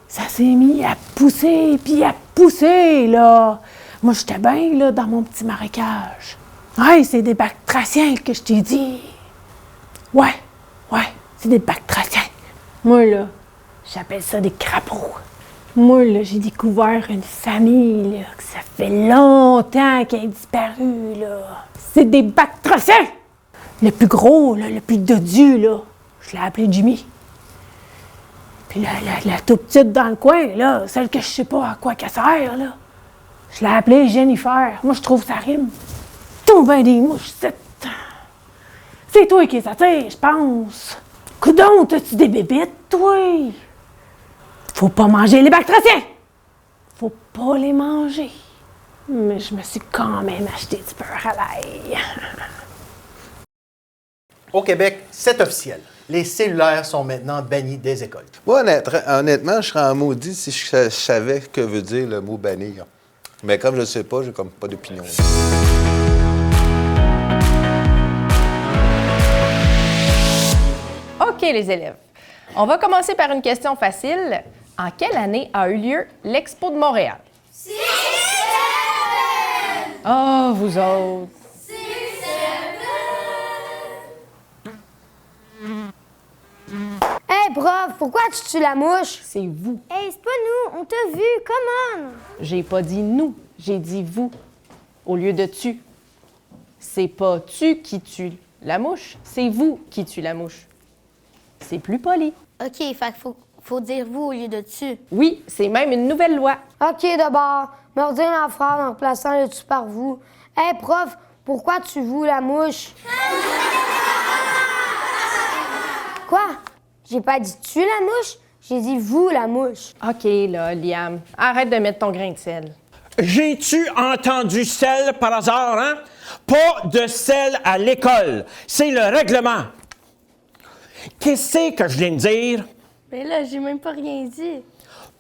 Ça s'est mis à pousser, puis à pousser, là. Moi, j'étais bien, là, dans mon petit marécage. Hey, c'est des batraciens que je t'ai dit. Ouais, c'est des batraciens. Moi, là, j'appelle ça des crapauds. Moi, là, j'ai découvert une famille, là, que ça fait longtemps qu'elle est disparue, là. C'est des batraciens! Le plus gros, là, le plus dodu, là, je l'ai appelé Jimmy. Puis la toute petite dans le coin, là, celle que je sais pas à quoi qu'elle sert, là, je l'ai appelée Jennifer. Moi, je trouve ça rime. Tout ben des mouches, c'est toi qui les attires, je pense. Coudon, t'as-tu des bébites, toi? Faut pas manger les batraciens! Faut pas les manger. Mais je me suis quand même acheté du beurre à l'ail. Au Québec, c'est officiel. Les cellulaires sont maintenant bannis des écoles. Moi, honnêtement, je serais en maudit si je savais que veut dire le mot bannir. Mais comme je ne sais pas, j'ai comme pas d'opinion. OK, les élèves. On va commencer par une question facile. En quelle année a eu lieu l'Expo de Montréal? Oh, vous autres. Hey, prof, pourquoi tu tues la mouche? C'est vous. Hey, c'est pas nous, on t'a vu, come on! J'ai pas dit nous, j'ai dit vous, au lieu de tu. C'est pas tu qui tue la mouche, c'est vous qui tue la mouche. C'est plus poli. OK, fait qu'il faut dire vous au lieu de tu. Oui, c'est même une nouvelle loi. OK, d'abord, me redire la phrase en remplaçant le tu par vous. Hey, prof, pourquoi tu vous la mouche? Quoi? J'ai pas dit tu la mouche, j'ai dit vous la mouche. OK, là, Liam, arrête de mettre ton grain de sel. J'ai-tu entendu sel par hasard, hein? Pas de sel à l'école. C'est le règlement. Qu'est-ce que je viens de dire? Mais là, j'ai même pas rien dit.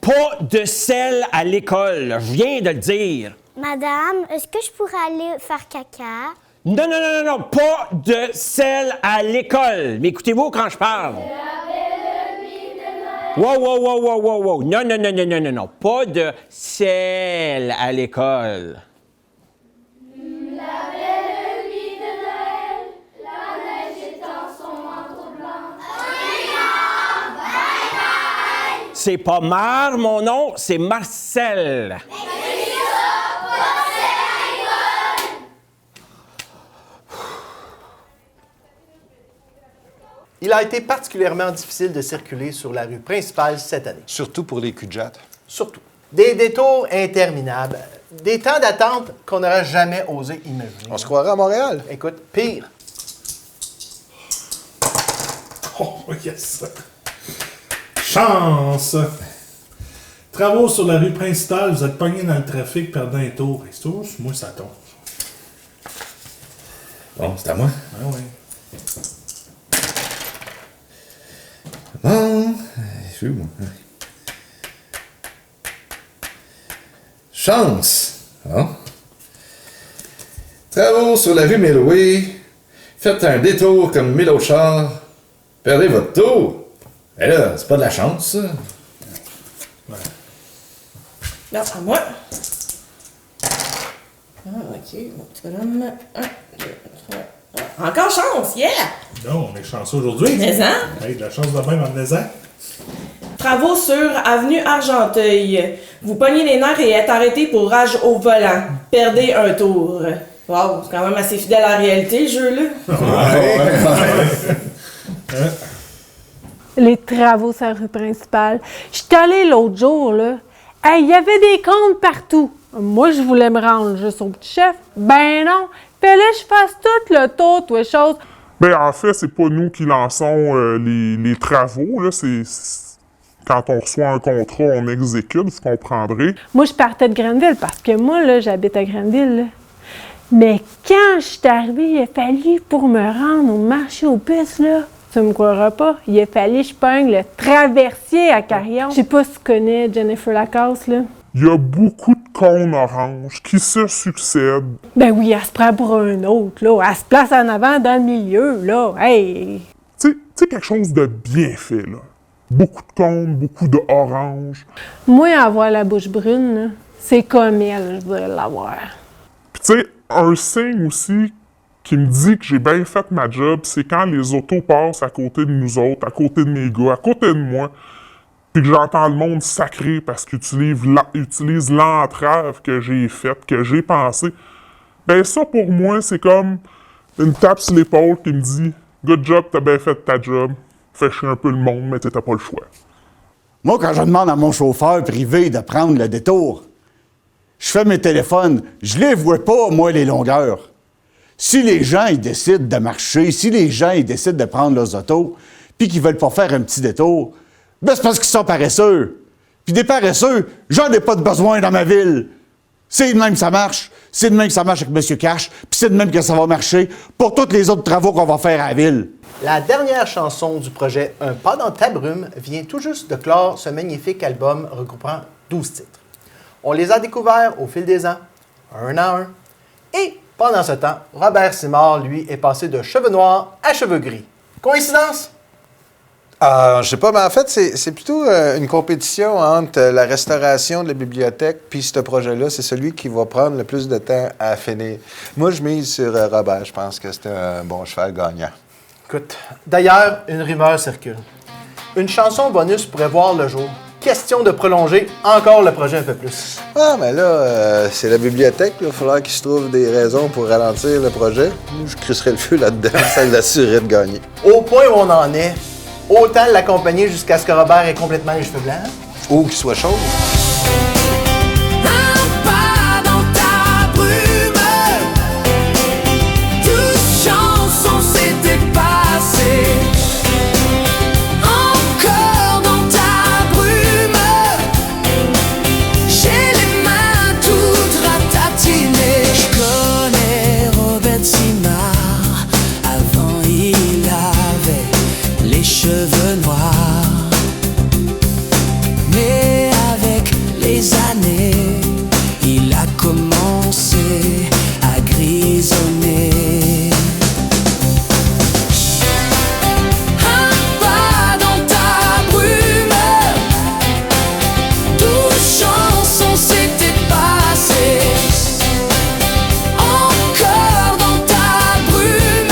Pas de sel à l'école. Je viens de le dire. Madame, est-ce que je pourrais aller faire caca? Non, pas de sel à l'école. Mais écoutez-vous quand je parle. Wow. Non. Pas de sel à l'école. La belle nuit de Noël, la neige étend son manteau blanc. Bye. C'est pas Mar, mon nom, c'est Marcel. Il a été particulièrement difficile de circuler sur la rue principale cette année. Surtout pour les culs-de-jatte. Surtout. Des détours interminables, des temps d'attente qu'on n'aurait jamais osé imaginer. On se croirait à Montréal. Écoute, pire. Oh, yes! Chance! Travaux sur la rue principale, vous êtes pogné dans le trafic, perdant un tour. C'est toujours sur moi, ça tombe. Bon, c'est à moi. Ah oui. Bon, fou, moi. Chance! Hein? Travaux sur la rue Millway. Faites un détour comme 1000 autres chars. Perdez votre tour. Eh là, c'est pas de la chance, ça. Non, à moi. Ah, ok, mon petit bonhomme. 1, 2, 3. Encore chance, yeah! Non, on est chanceux aujourd'hui. Mais hein? Hey, de la chance de même en désert. Travaux sur Avenue Argenteuil. Vous pognez les nerfs et êtes arrêté pour rage au volant. Perdez un tour. Wow, c'est quand même assez fidèle à la réalité, le jeu-là. Les travaux sur la rue principale. Je suis allée l'autre jour, là. Hey, il y avait des comptes partout. Moi, je voulais me rendre juste au petit chef. Ben non. Fallait que je fasse tout le tour, toutes les choses. Ben, en fait, c'est pas nous qui lançons les travaux, là. C'est quand on reçoit un contrat, on exécute, vous comprendrez. Moi, je partais de Granville parce que moi, là, j'habite à Granville, là. Mais quand je suis arrivée, il a fallu, pour me rendre au marché aux puces, là, tu me croiras pas, il a fallu que je pogne le traversier à Carillon. Je sais pas si tu connais Jennifer Lacasse, là. Il y a beaucoup de cônes oranges qui se succèdent. Ben oui, elle se prend pour un autre, là. Elle se place en avant dans le milieu, là. Hey! Tu sais, quelque chose de bien fait, là. Beaucoup de cônes, beaucoup de oranges. Moi, avoir la bouche brune, là, c'est comme elle, je voudrais l'avoir. Puis tu sais, un signe aussi qui me dit que j'ai bien fait ma job, c'est quand les autos passent à côté de nous autres, à côté de mes gars, à côté de moi, puis que j'entends le monde sacrer parce qu'ils utilisent l'entrave que j'ai faite, que j'ai pensée. Ben ça, pour moi, c'est comme une tape sur l'épaule qui me dit « Good job, t'as bien fait ta job. Fais chier un peu le monde, mais t'as pas le choix. » Moi, quand je demande à mon chauffeur privé de prendre le détour, je fais mes téléphones, je les vois pas, moi, les longueurs. Si les gens, ils décident de marcher, si les gens, ils décident de prendre leurs autos, puis qu'ils veulent pas faire un petit détour, ben c'est parce qu'ils sont paresseux. Puis des paresseux, j'en ai pas de besoin dans ma ville. C'est de même que ça marche. C'est de même que ça marche avec M. Cash, puis c'est de même que ça va marcher pour tous les autres travaux qu'on va faire à la ville. La dernière chanson du projet Un pas dans ta brume vient tout juste de clore ce magnifique album regroupant 12 titres. On les a découverts au fil des ans, un à un. Et pendant ce temps, Robert Simard, lui, est passé de cheveux noirs à cheveux gris. Coïncidence? Je sais pas, mais en fait, c'est plutôt une compétition entre la restauration de la bibliothèque puis ce projet-là. C'est celui qui va prendre le plus de temps à finir. Moi, je mise sur Robert. Je pense que c'est un bon cheval gagnant. Écoute, d'ailleurs, une rumeur circule. Une chanson bonus pourrait voir le jour. Question de prolonger encore le projet un peu plus. Ah, mais là, c'est la bibliothèque. Il va falloir qu'il se trouve des raisons pour ralentir le projet. Je crisserai le feu là-dedans. Ça l'assurerait de gagner. Au point où on en est, autant l'accompagner jusqu'à ce que Robert ait complètement les cheveux blancs. Ou qu'il soit chauve. Cheveux noirs, mais avec les années, il a commencé à grisonner. Un pas dans ta brume, 12 chansons s'étaient passées. Encore dans ta brume,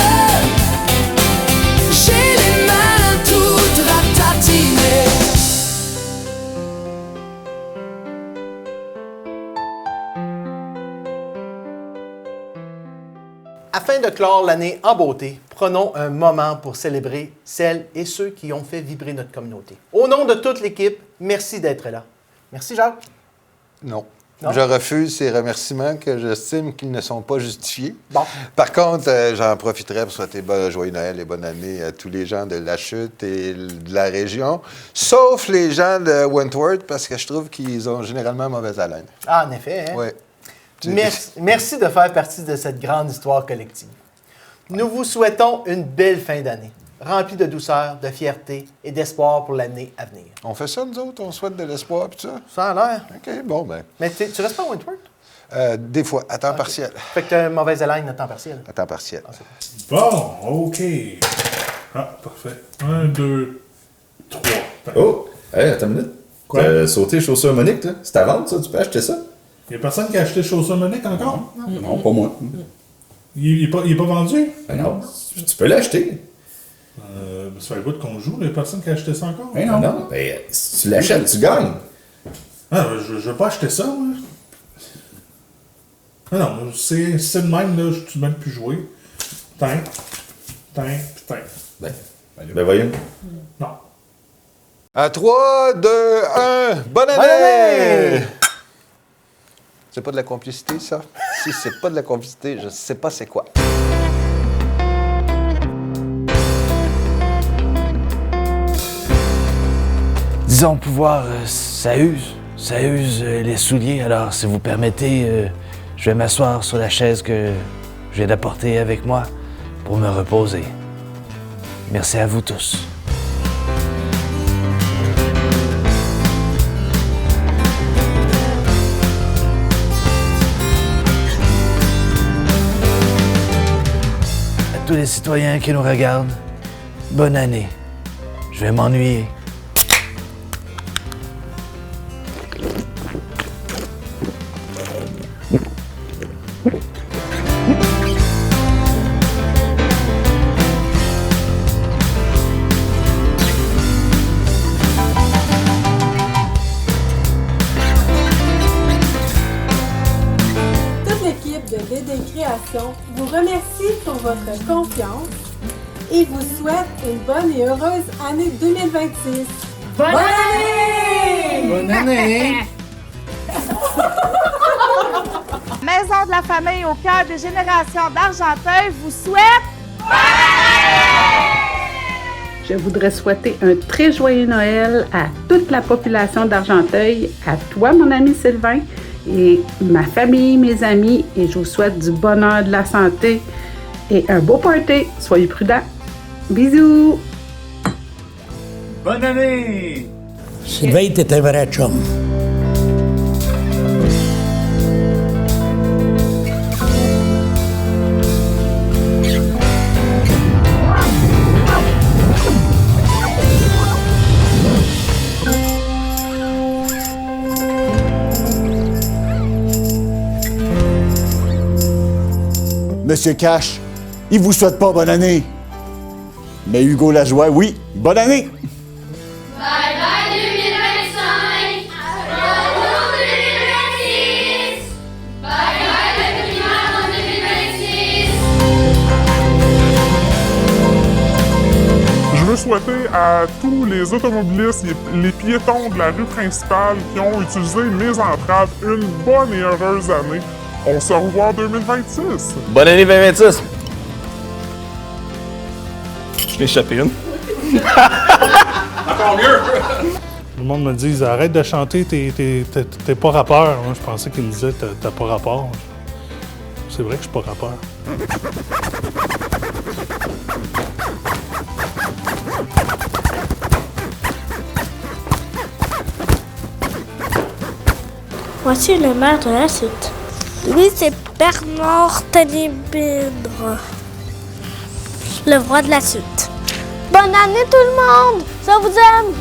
j'ai les mains toutes ratatinées. Afin de clore l'année en beauté, prenons un moment pour célébrer celles et ceux qui ont fait vibrer notre communauté. Au nom de toute l'équipe, merci d'être là. Merci, Jacques. Non. Non? Je refuse ces remerciements que j'estime qu'ils ne sont pas justifiés. Bon. Par contre, j'en profiterai pour souhaiter joyeux Noël et bonne année à tous les gens de la Chute et de la région, sauf les gens de Wentworth, parce que je trouve qu'ils ont généralement mauvaise haleine. Ah, en effet, hein? Oui. Merci de faire partie de cette grande histoire collective. Nous vous souhaitons une belle fin d'année. rempli de douceur, de fierté et d'espoir pour l'année à venir. On fait ça, nous autres? On souhaite de l'espoir pis ça? Ça a l'air. OK, bon, ben. Mais tu restes pas à Wentworth? Des fois, à temps partiel. Fait que t'as une mauvaise haleine à temps partiel. À temps partiel. Bon, OK. Ah, parfait. 1, 2, 3. Oh! Hey, attends une minute. Quoi? T'as sauté les chaussures Monique, là? C'est à vendre, ça? Tu peux acheter ça? Il y a personne qui a acheté chaussures Monique encore? Non, pas moi. Il est pas vendu? Ben non, tu peux l'acheter. Ça fait un bout qu'on joue, il y a personne qui a acheté ça encore? Ben non. Ben, si tu l'achètes, tu gagnes. Ah, je veux pas acheter ça, moi. Ah non, c'est le même, là, je ne même plus jouer. Putain, Ben voyons. Non. À 3, 2, 1, bonne année! C'est pas de la complicité, ça? Si c'est pas de la complicité, je sais pas c'est quoi. Disons pouvoir, ça use les souliers. Alors, si vous permettez, je vais m'asseoir sur la chaise que je viens d'apporter avec moi pour me reposer. Merci à vous tous. À tous les citoyens qui nous regardent, bonne année. Je vais m'ennuyer. vous remercie pour votre confiance et vous souhaite une bonne et heureuse année 2026. Bonne année! Bonne année! Maison de la famille au cœur des générations d'Argenteuil vous souhaite bonne année! Je voudrais souhaiter un très joyeux Noël à toute la population d'Argenteuil, à toi, mon ami Sylvain, et ma famille, mes amis, et je vous souhaite du bonheur, de la santé et un beau party. Soyez prudents. Bisous! Bonne année! Sylvain, t'es un vrai chum. Monsieur Cash, il vous souhaite pas bonne année. Mais Hugo Lajoie, oui, bonne année! Bye bye 2025! Retour 2026! Bye bye le primaire en 2026! Je veux souhaiter à tous les automobilistes et les piétons de la rue principale qui ont utilisé mes entraves une bonne et heureuse année. On se revoit en 2026! Bonne année 2026! Je l'ai échappé une. Encore mieux! Le monde me dit arrête de chanter, t'es pas rappeur. Moi, je pensais qu'il me disait t'as pas rapport. C'est vrai que je suis pas rappeur. Voici le maire de la suite. Lui, c'est Bernard Tanibindre, le roi de la suite. Bonne année tout le monde! Ça vous aime!